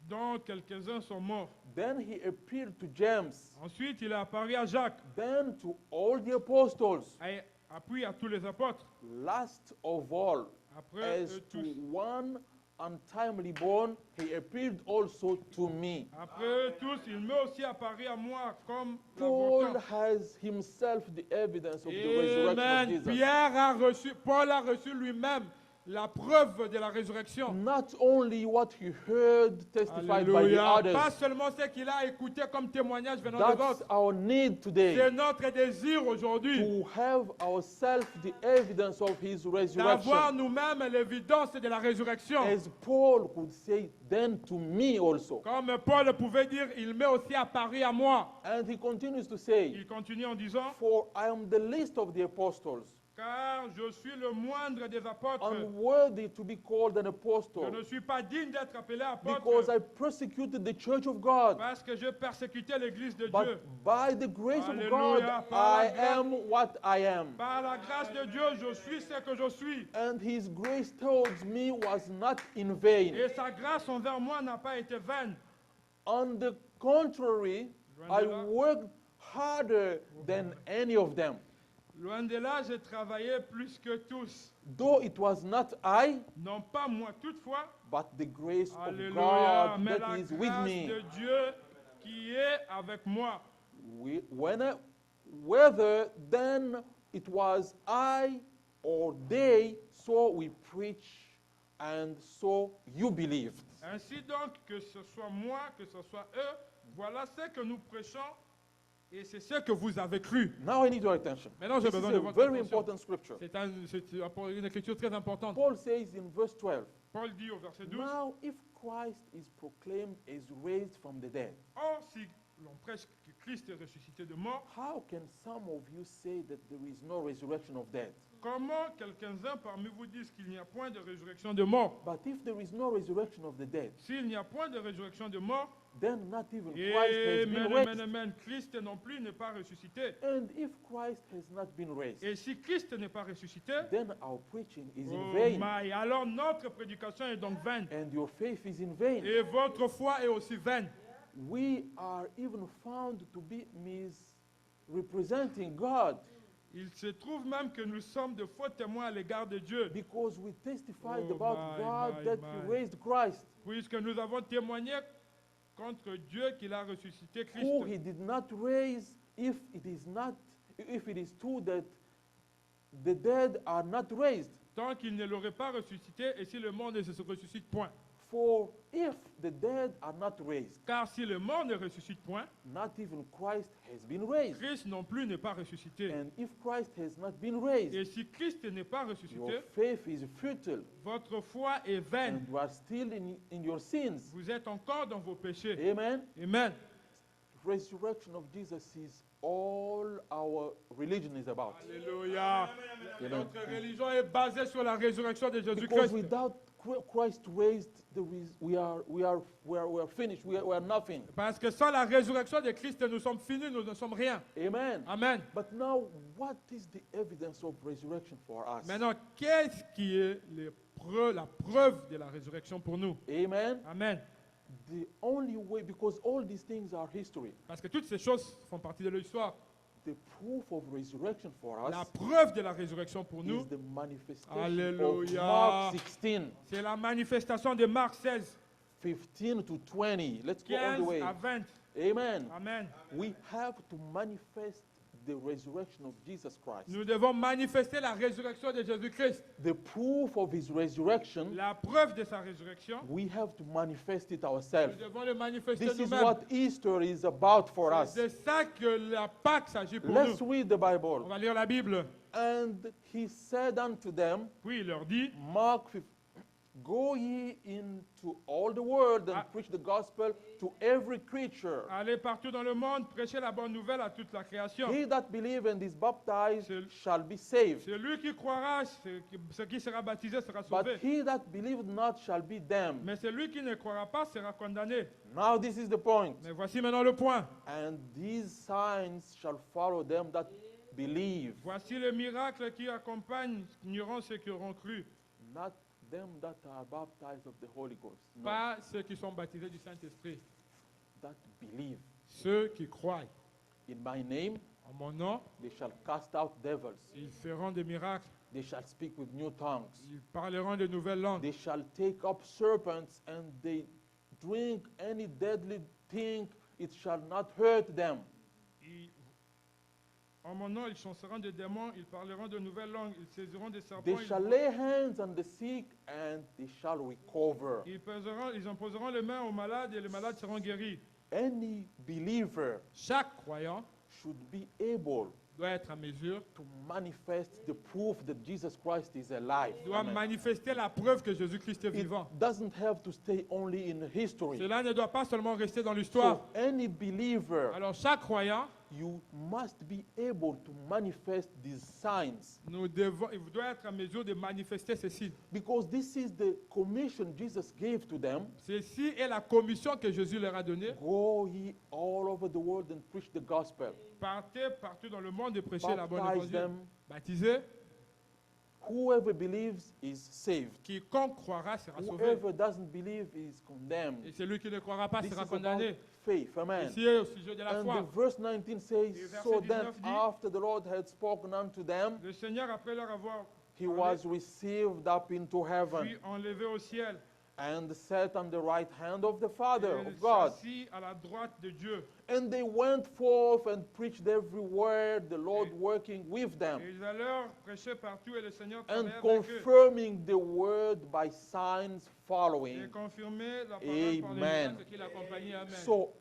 dont quelques-uns sont morts. then he appeared to James, Ensuite, il a apparu à Jacques, then to all the apostles. et puis à tous les apôtres. Last of all, Après as eux to tous. one untimely born, he appeared also to me. Après eux tous, il m'est aussi apparu à moi comme Paul l'avocat. has himself the evidence of the resurrection of Amen. Jesus. Paul a reçu lui-même la preuve de la résurrection. Not only what he heard testified by the Alléluia. Pas others. seulement ce qu'il a écouté comme témoignage venant des That's autres. our need today, C'est notre désir aujourd'hui to have ourselves the evidence of his d'avoir resurrection. nous-mêmes l'évidence de la résurrection. As Paul could say, then to me also. Comme Paul pouvait dire, il m'est aussi apparu à moi. And he continues to say, Il continue en disant, for I am the least of the apostles, car je suis le moindre des apôtres. unworthy to be called an Je apostle, ne suis pas digne d'être appelé because apôtre I persecuted the church of God. parce que je persécutais l'église de Dieu. But by the grace of Alléluia. God, Par la I grâce- am what I am. Par la grâce de Dieu, je suis ce que je suis. And his grace towards me was not in vain. Et sa grâce envers moi n'a pas été vaine. On the contrary, Loin I de là. worked harder than any of them. Loin de là, j'ai travaillé plus que tous. Though it was not I, Non pas moi toutefois. but the grace of Alléluia. God Mais that la is with grâce me. de Dieu qui est avec moi. Whether then it was I or they, so we preach and so you believed. Ainsi donc, que ce soit moi, que ce soit eux, voilà ce que nous prêchons et c'est ce que vous avez cru. Now I need your attention. Maintenant, j'ai This is besoin de a votre very attention. important scripture. C'est une écriture très importante. Paul says in verse 12, Paul dit au verset 12, now if Christ is proclaimed as raised from the dead, or si l'on prêche que Christ est ressuscité de mort, how can some of you say that there is no resurrection of dead? comment quelques-uns parmi vous disent qu'il n'y a point de résurrection de mort? But if there is no resurrection of the dead, S'il n'y a point de résurrection de mort, then not even Christ has been amen, raised. amen, Christ non plus n'est pas ressuscité. And if Christ has not been raised, Et si Christ n'est pas ressuscité, then our preaching is in oh vain, my, alors notre prédication est donc vaine. and your faith is in vain. Et votre foi est aussi vaine. We are even found to be misrepresenting God, Il se trouve même que nous sommes de faux témoins à l'égard de Dieu, because we testified Oh about my, God my, that my. He raised Christ, puisque nous avons témoigné contre Dieu qu'il a ressuscité Christ. who He did not raise, if it is true that the dead are not raised. Tant qu'il ne l'aurait pas ressuscité, et si le mort ne se ressuscite point. For if the dead are not raised, Car si le mort ne ressuscite point, not even Christ has been raised. Christ non plus n'est pas ressuscité. And if Christ has not been raised, Et si Christ n'est pas your ressuscité, faith is futile, votre foi est vaine. and you are still in your sins. Vous êtes encore dans vos péchés. Amen. Amen. Resurrection of Jesus is all our religion is about. Alléluia. Amen. Notre religion est basée sur la résurrection de Because Jésus-Christ. without Christ raised, we are finished. We are nothing. Parce que sans la résurrection de Christ, nous sommes finis, nous ne sommes rien. Amen. Amen. But now, what is the evidence of resurrection for us? Maintenant, qu'est-ce qui est la preuve de la résurrection pour nous? Amen. Amen. The only way, because all these things are history, Parce que toutes ces choses font partie de l'histoire. the proof of resurrection for La us preuve de la résurrection pour nous, is the manifestation Alléluia. of Mark 16, c'est la manifestation de Marc 16, 15 to 20. Let's go all the 15 way. à 20. Amen. Amen. We have to manifest the resurrection of Jesus Christ. Nous devons manifester la résurrection de Jésus-Christ. The proof of his resurrection, La preuve de sa résurrection, we have to manifest it nous ourselves. devons le manifester This is nous-mêmes. what Easter is about for us. C'est de ça que la Pâque s'agit pour Let's nous. read the On Bible. va lire la Bible. And he said unto them, Puis il leur dit, Mark 15, go ye into all the world and preach the gospel to every creature. allez partout dans le monde, prêchez la bonne nouvelle à toute la création. He that believeth and is baptized C'est- shall be saved, Celui qui croira, ce qui sera baptisé sera but sauvé. he that believeth not shall be damned. Mais celui qui ne croira pas sera condamné. Now this is the point. Mais voici maintenant le point. And these signs shall follow them that believe, Voici le miracle qui accompagneront ceux qui auront cru. not them that are baptized of the Holy Ghost, no, Pas ceux qui sont baptisés du Saint-Esprit. that believe. Ceux qui croient. In my name, En mon nom, they shall cast out devils. ils feront des miracles. They shall speak with new tongues. Ils parleront de nouvelles langues. They shall take up serpents, and they drink any deadly thing, it shall not hurt them. Ils- En mon nom, ils chasseront des démons. Ils parleront de nouvelles langues. Ils saisiront des serpents. They shall lay hands on the sick, and they shall recover. Ils imposeront les mains aux malades et les malades seront guéris. Any believer Chaque croyant should be able doit être en mesure, to manifest the proof that Jesus Christ is alive. doit Amen. manifester la preuve que Jésus-Christ est It vivant. doesn't have to stay only in history. Cela ne doit pas seulement rester dans l'histoire. So any believer, Alors chaque croyant, you must be able to manifest these signs, il doit être en mesure de manifester ceci. because this is the commission Jesus gave to them. Ceci est la commission que Jésus leur a donnée. Go ye all over the world and preach the gospel. Partez partout dans le monde et prêchez la bonne Baptize évangile. them. Baptisez. Whoever believes is saved. Quiconque croira sera sauvé. Whoever doesn't believe is condemned. Et celui qui ne croira pas This is sera about condamné. faith. Amen. Ici est au sujet de la And foi. the verse 19 says, Et verset so then 19 dit, after the Lord had spoken unto them, Le Seigneur, après leur avoir he was received up into heaven puis enlevé au ciel, and sat on the right hand of the et Father il of God. s'assit à la droite de Dieu. And they went forth and preached everywhere, the Lord working with them, Et ils allèrent prêcher partout et le Seigneur and travaillait avec eux. confirming the word by signs Et following. confirmer la parole par les Amen. miracles qui l'accompagnaient. Amen. So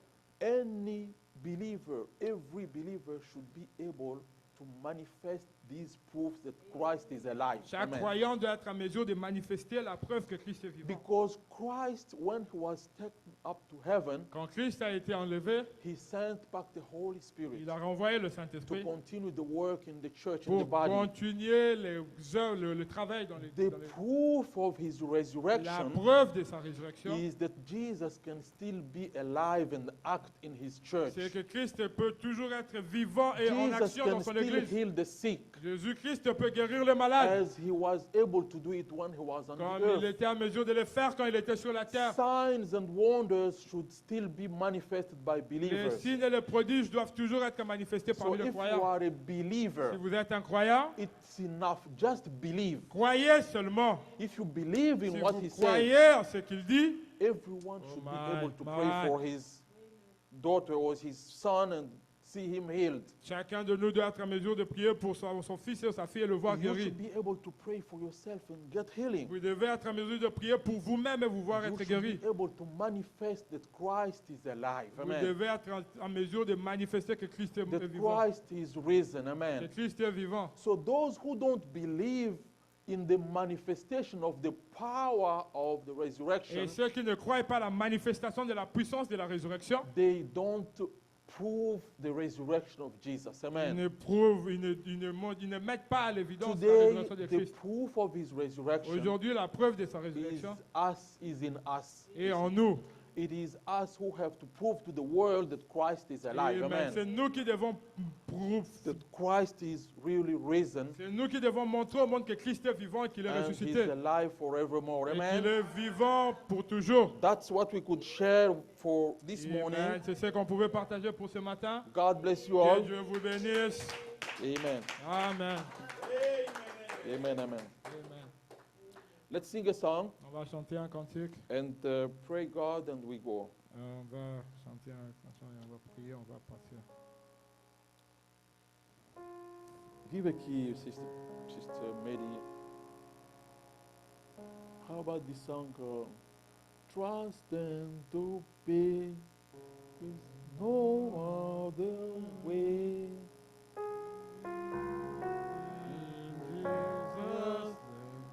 any believer, every believer should be able to manifest these proofs that Christ is alive. Chaque Amen. croyant doit être en mesure de manifester la preuve que Christ est vivant. Because Christ, when he was taken up to heaven, Quand Christ a été enlevé, he sent back the Holy Spirit il a renvoyé le to Saint-Esprit continue the work in the church, in the pour body. continuer les œuvres, le travail dans les, The dans les- proof of his La resurrection preuve de sa résurrection, is that Jesus can still be alive and act in his church. c'est que Christ peut toujours être vivant et en Jesus action dans can son still Église. heal the sick Jésus-Christ peut guérir les malades as he was able to do it when he was on comme the il earth. était en mesure de le faire quand il était sur la terre. Signs and wonders should still be manifested by Les believers. signes et les prodiges doivent toujours être manifestés So parmi les if you croyants. are a believer, Si vous êtes un croyant, it's enough. Just believe. croyez seulement. If you believe in Si what vous he said, croyez en ce qu'il dit, everyone Oh should be my, able to my. pray for his daughter or his son and see him healed. chacun de nous doit être en mesure de prier pour son fils et sa fille et le voir You guéri. should be able to pray for yourself and get healing. Vous devez être en mesure de prier pour vous-même et vous voir You être should guéri. be able to manifest that Christ is alive. Vous Amen. devez être en mesure de manifester que Christ est That vivant. Christ is risen. Que Amen. Christ est vivant. So those who don't believe in the manifestation of the power of the resurrection, Et ceux qui ne croient pas à la manifestation de la puissance de la résurrection, they don't prove the resurrection of Jesus. Amen. Ils ne mettent pas à l'évidence la Today, résurrection de the Christ. proof of his resurrection Aujourd'hui, la preuve de sa is résurrection in us. est en nous. It is us who have to prove to the world that Christ is alive. Et c'est Amen. nous qui devons That Christ is really risen c'est nous qui devons montrer au monde que Christ est vivant et qu'il est and he's ressuscité. alive forevermore. Et qu'il Amen. est vivant pour toujours. That's what we could share for this Amen. morning. C'est ce qu'on pouvait partager pour ce matin. God bless you Que all. Dieu vous bénisse. Amen. Amen. Amen. Amen. Amen. Let's sing a song On va chanter un cantique. and pray God and we go. On va chanter une chanson et on va prier, on va partir. Give a key, Sister Mary. How about this song? Trust and obey. There's no other way. Jesus,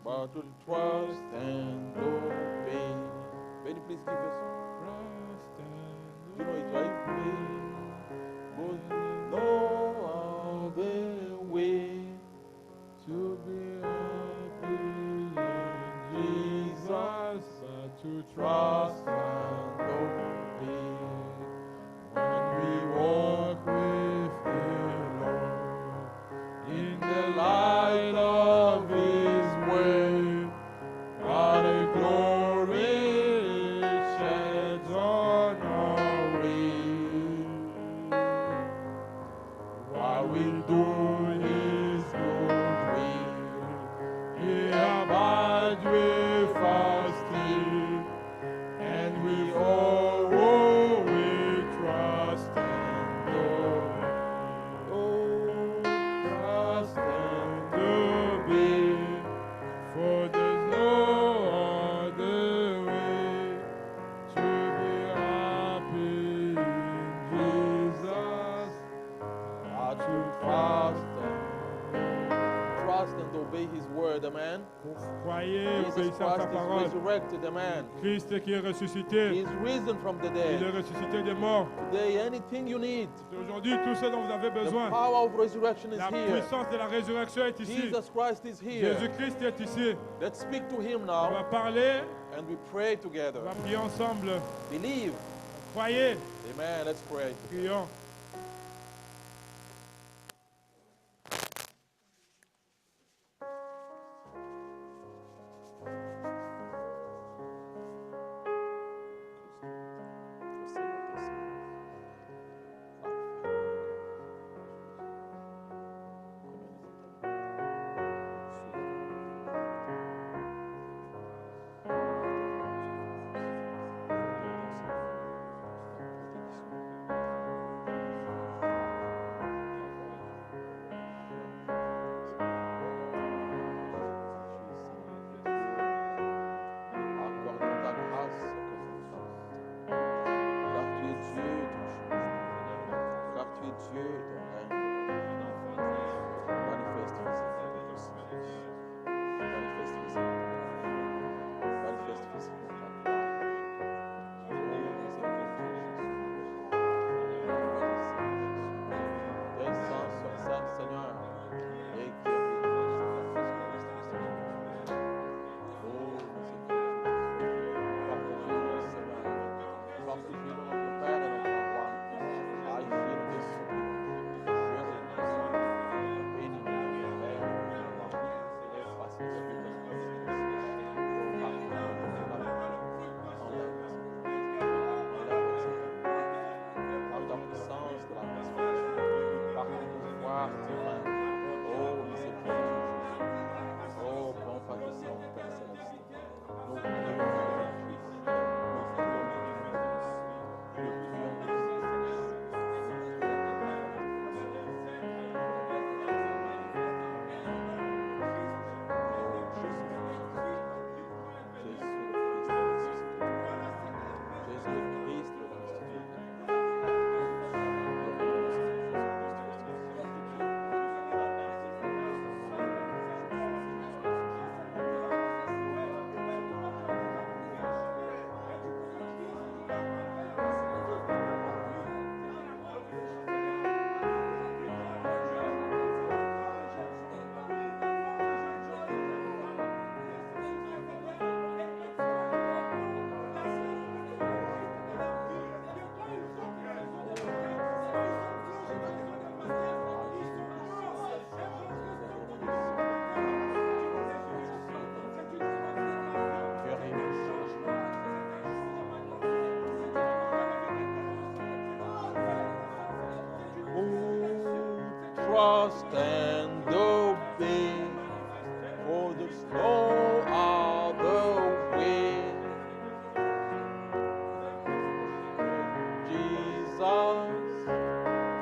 but to trust and obey. Benny, please give us. You know it, right? But no other way to be happy in Jesus, but to trust and obey. When we walk with the Lord in the light of His way, what a glory it sheds on our way. While we do His good will, He abides with us still, and we all we trust and obey. Oh, trust and obey, for there's no other way to be happy in Jesus. Trust and obey His word, amen. Croyez, Jesus obéissez à sa Christ is parole. resurrected, amen. Christ qui est He ressuscité, is risen from the il est dead. ressuscité des morts. Today, anything you need, C'est aujourd'hui tout ce dont vous avez the besoin. power of resurrection is La here. puissance de la résurrection est ici. Jesus Christ is here. Jésus-Christ est ici. Let's speak to Him On now va parler, and we pray on together. va prier ensemble. Believe. Croyez, Amen. Let's pray. prions. trust and obey, for there's no other way. Jesus,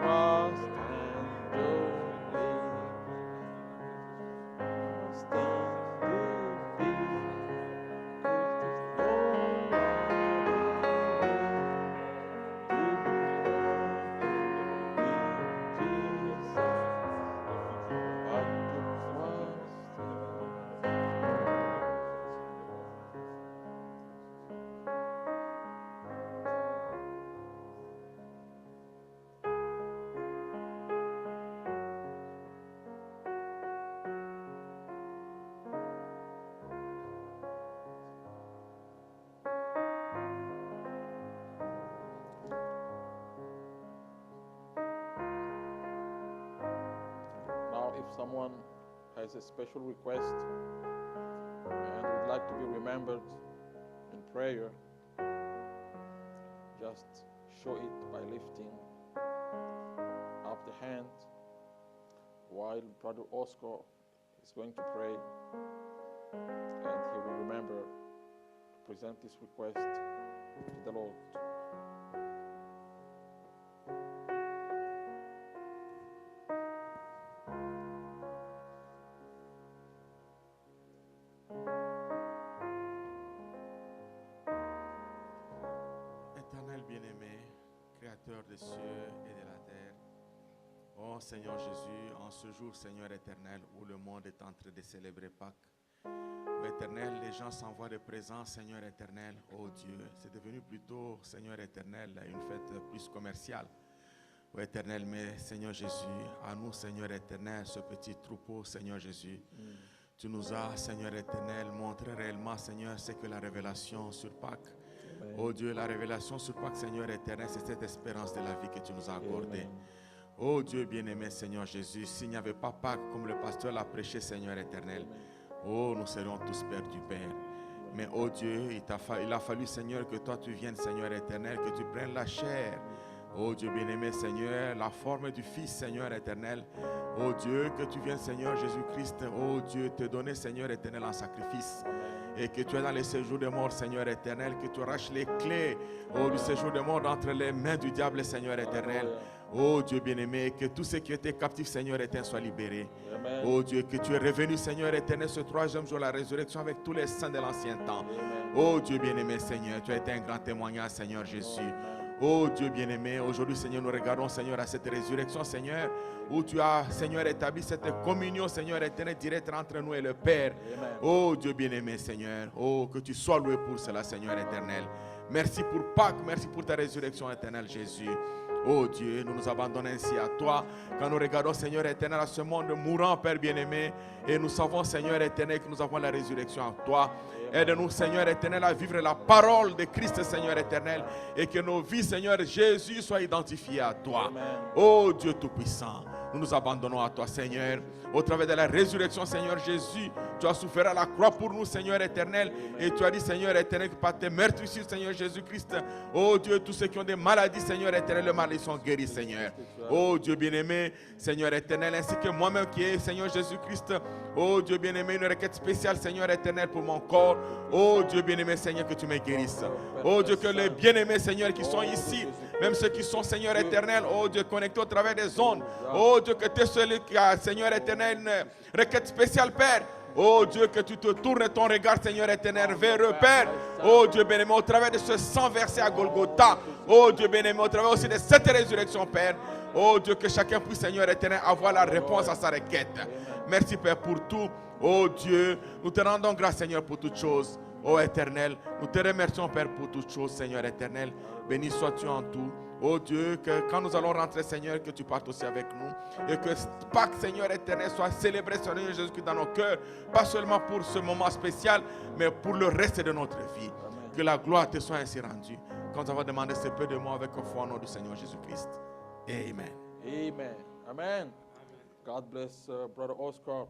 trust and obey. Trust and obey, 'cause there's no other Now, if someone has a special request and would like to be remembered in prayer, just show it by lifting up the hand while Brother Oscar is going to pray, and he will remember to present this request to the Lord. Éternel bien-aimé, Créateur des cieux et de la terre, oh Seigneur Jésus, en ce jour, Seigneur éternel, où le monde est en train de célébrer Pâques, oh éternel, les gens s'envoient des présents, Seigneur éternel, oh Dieu, c'est devenu plutôt, Seigneur éternel, une fête plus commerciale. Oh éternel, mais Seigneur Jésus, à nous, Seigneur éternel, ce petit troupeau, Seigneur Jésus, tu nous as, Seigneur éternel, montré réellement, Seigneur, c'est que la révélation sur Pâques. Oh Dieu, la révélation sur Pâques, Seigneur éternel, c'est cette espérance de la vie que tu nous as accordée. Oh Dieu bien-aimé, Seigneur Jésus, s'il n'y avait pas Pâques comme le pasteur l'a prêché, Seigneur éternel, oh, nous serions tous perdus, Père. Mais oh Dieu, il a fallu, Seigneur, que toi tu viennes, Seigneur éternel, que tu prennes la chair. Oh Dieu bien-aimé, Seigneur, la forme du Fils, Seigneur éternel. Oh Dieu, que tu viennes, Seigneur Jésus-Christ, oh Dieu, te donner, Seigneur éternel, en sacrifice. Et que tu es dans les séjours de mort, Seigneur éternel, que tu arraches les clés, oh, du séjour de mort entre les mains du diable, Seigneur éternel. Oh Dieu bien-aimé, que tous ceux qui étaient captifs, Seigneur éternel, soient libérés. Amen. Oh Dieu, que tu es revenu, Seigneur éternel, ce troisième jour, la résurrection avec tous les saints de l'ancien temps. Oh Dieu bien-aimé, Seigneur, tu as été un grand témoignage, Seigneur Jésus. Oh Dieu bien-aimé, aujourd'hui, Seigneur, nous regardons, Seigneur, à cette résurrection, Seigneur, où tu as, Seigneur, établi cette communion, Seigneur, éternelle, directe entre nous et le Père. Amen. Oh Dieu bien-aimé, Seigneur, oh, que tu sois loué pour cela, Seigneur éternel. Merci pour Pâques, merci pour ta résurrection éternelle, Jésus. Oh Dieu, nous nous abandonnons ainsi à toi. Quand nous regardons, Seigneur éternel, à ce monde mourant, Père bien-aimé, et nous savons, Seigneur éternel, que nous avons la résurrection en toi. Aide-nous, Seigneur éternel, à vivre la parole de Christ, Seigneur éternel, et que nos vies, Seigneur Jésus, soient identifiées à toi. Amen. Oh Dieu Tout-Puissant, nous nous abandonnons à toi, Seigneur. Au travers de la résurrection, Seigneur Jésus, tu as souffert à la croix pour nous, Seigneur éternel. Et tu as dit, Seigneur éternel, que par tes meurtrissures, Seigneur Jésus-Christ, oh Dieu, tous ceux qui ont des maladies, Seigneur éternel, le mal, ils sont guéris, Seigneur. Oh Dieu bien-aimé, Seigneur éternel, ainsi que moi-même qui est, Seigneur Jésus-Christ, oh Dieu bien-aimé, une requête spéciale, Seigneur éternel, pour mon corps. Oh Dieu bien-aimé, Seigneur, que tu me guérisses. Oh Dieu, que les bien-aimés, Seigneur, qui sont ici, même ceux qui sont, Seigneur éternel, oh Dieu, connectés au travers des ondes. Oh Dieu, que tu es celui qui a, Seigneur éternel, une requête spéciale, Père. Oh Dieu, que tu te tournes ton regard, Seigneur éternel, vers eux, Père. Oh Dieu bien-aimé, au travers de ce sang versé à Golgotha. Oh Dieu bien-aimé, au travers aussi de cette résurrection, Père. Oh Dieu, que chacun puisse, Seigneur éternel, avoir la réponse à sa requête. Merci, Père, pour tout. Oh Dieu, nous te rendons grâce, Seigneur, pour toutes choses. Oh éternel, nous te remercions, Père, pour toutes choses, Seigneur éternel. Béni sois-tu en tout. Oh Dieu, que quand nous allons rentrer, Seigneur, que tu partes aussi avec nous. Et que Pâques, Seigneur éternel, soit célébré, Seigneur Jésus-Christ, dans nos cœurs. Pas seulement pour ce moment spécial, mais pour le reste de notre vie. Amen. Que la gloire te soit ainsi rendue. Quand nous avons demandé ce peu de moi avec foi au nom du Seigneur Jésus-Christ. Amen. Amen. Amen. God bless Brother Oscar.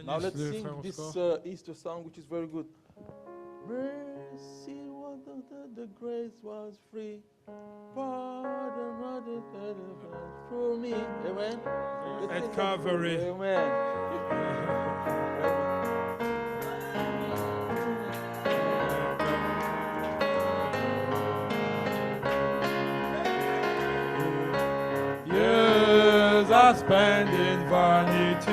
Now Bénisse let's le sing frère this Oscar. Easter song, which is very good. Mercy, one the grace was free. Pardon what it did for me. Amen. At Calvary. Amen. Years I spent in vanity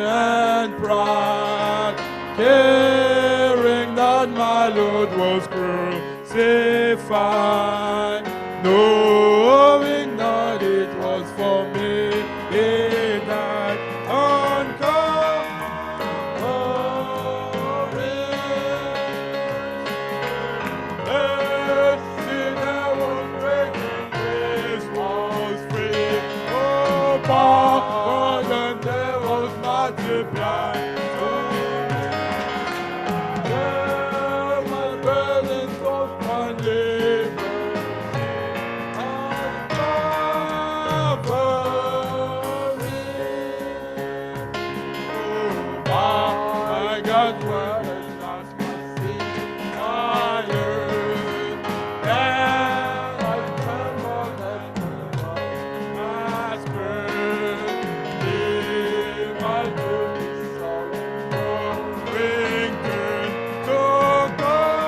and pride, caring that my Lord was crucified, knowing that it was for me He died on Calvary. Sinner was breaking, grace was free. Oh, pardon there was multiplied. There my burdens was one labor on Calvary. Oh, my God, what a lost my sin iron. And I trembled at my spirit. Give my goodness sorrow, bring good to glory.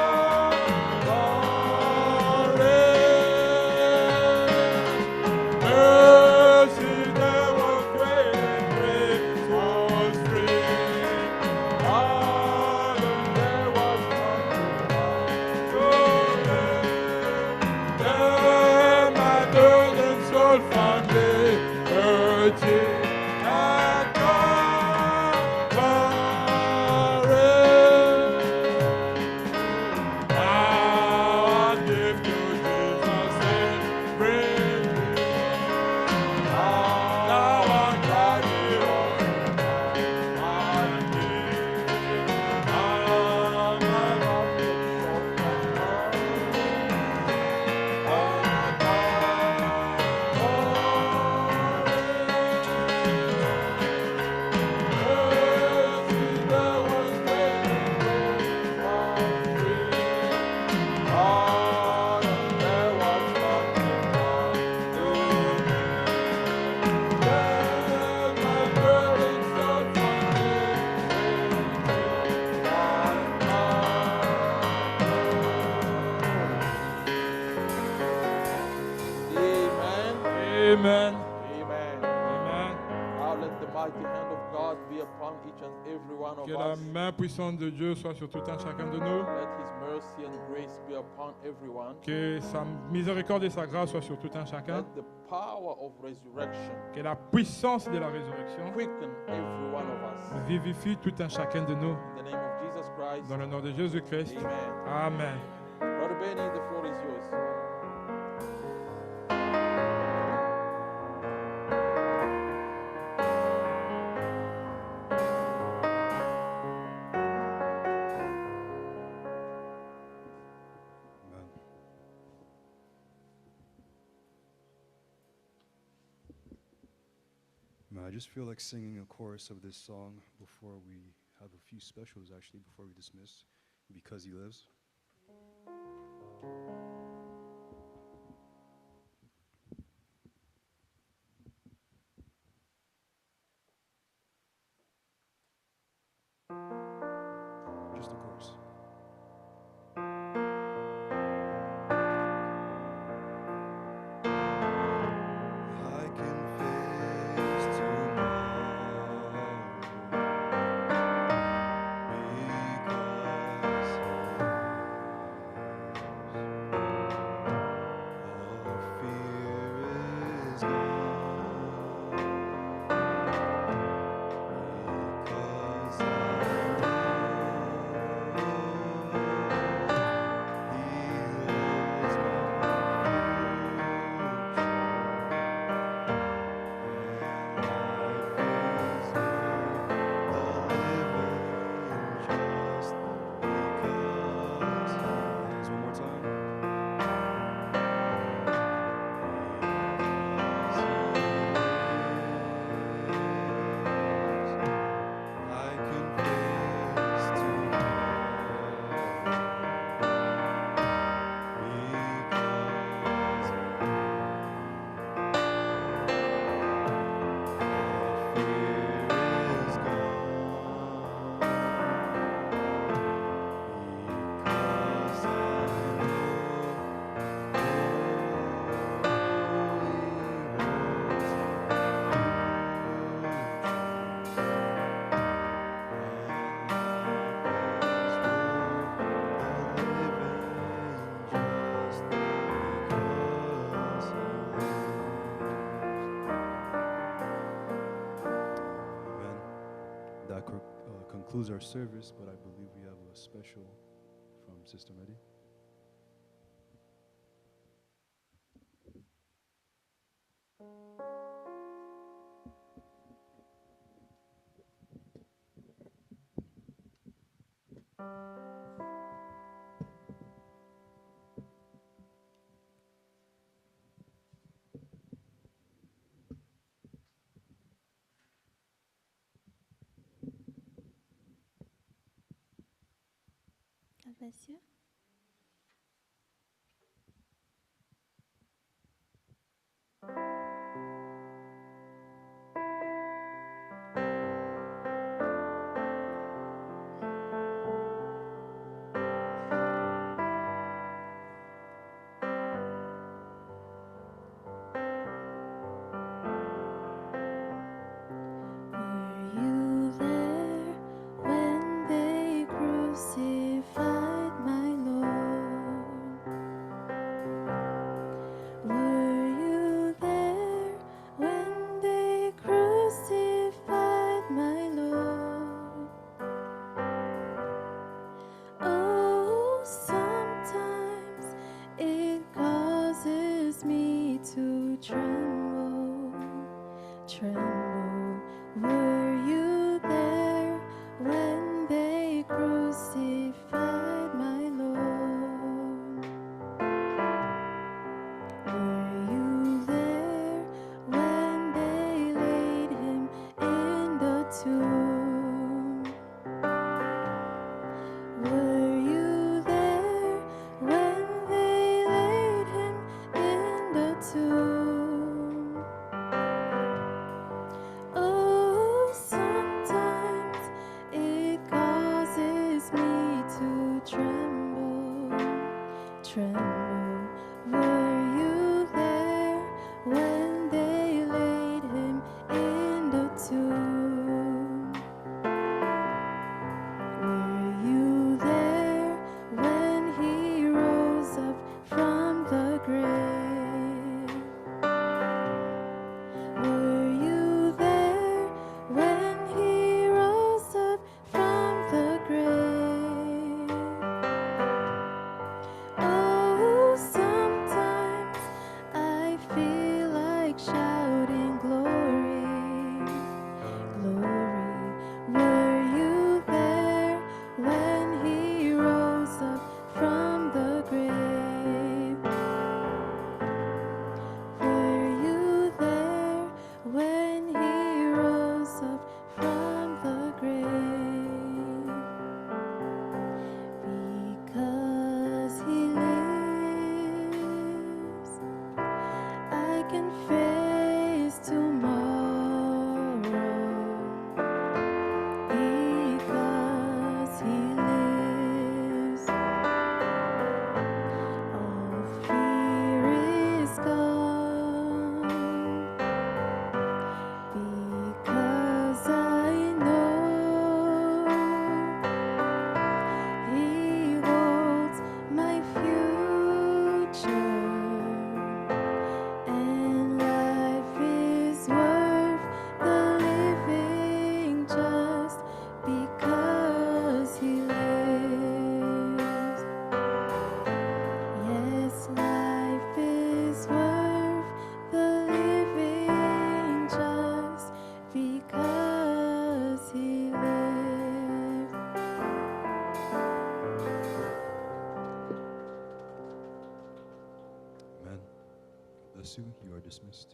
Mercy there was great and grace was free. Pardon there was there my burden soul found liberty at Calvary. Now I give you Jesus and bring me. Now I carry on my need. Now my love is Amen. Amen. Amen. Now let the mighty hand of God be upon each and every one of Que la us. main puissante de Dieu soit sur tout un chacun de nous. Let His mercy and grace be upon everyone. Que sa miséricorde et sa grâce soient sur tout un chacun. Let the power of resurrection Que la puissance de la résurrection quicken every one of us. vivifie tout un chacun de nous. In the name of Jesus Christ. Dans le nom de Jésus-Christ. Amen. Amen. Brother Benny, the floor is yours. Amen. Man, I just feel like singing a chorus of this song before we have a few specials, actually, before we dismiss, Because He Lives. Just a chorus. I can face tomorrow because He lives. close our service, but I believe we have a special from Sister Mehdi. God bless you. Were you there when they crucified my Lord? Were you there when they crucified my Lord? Oh, sometimes it causes me to tremble, tremble. Were you there when they crucified my Lord? Were you there when they laid him in the tomb? Were you there when they laid him in the tomb? Oh, sometimes it causes me to tremble, tremble. Were you there when they laid him in the tomb? Were you there when he rose up from the grave? Were you there when he rose up from the grave? Oh, sometimes I feel like shouting glory, glory. Were you there when he rose up from the grave? Were you there when he rose up from the grave? Because he lives, I can face tomorrow. Because he lives, all fear is gone. Because I know he holds my future, and life is worth the living just because he lives. Yes, life is worth the living just because he lives. Amen. Bless you. You are dismissed.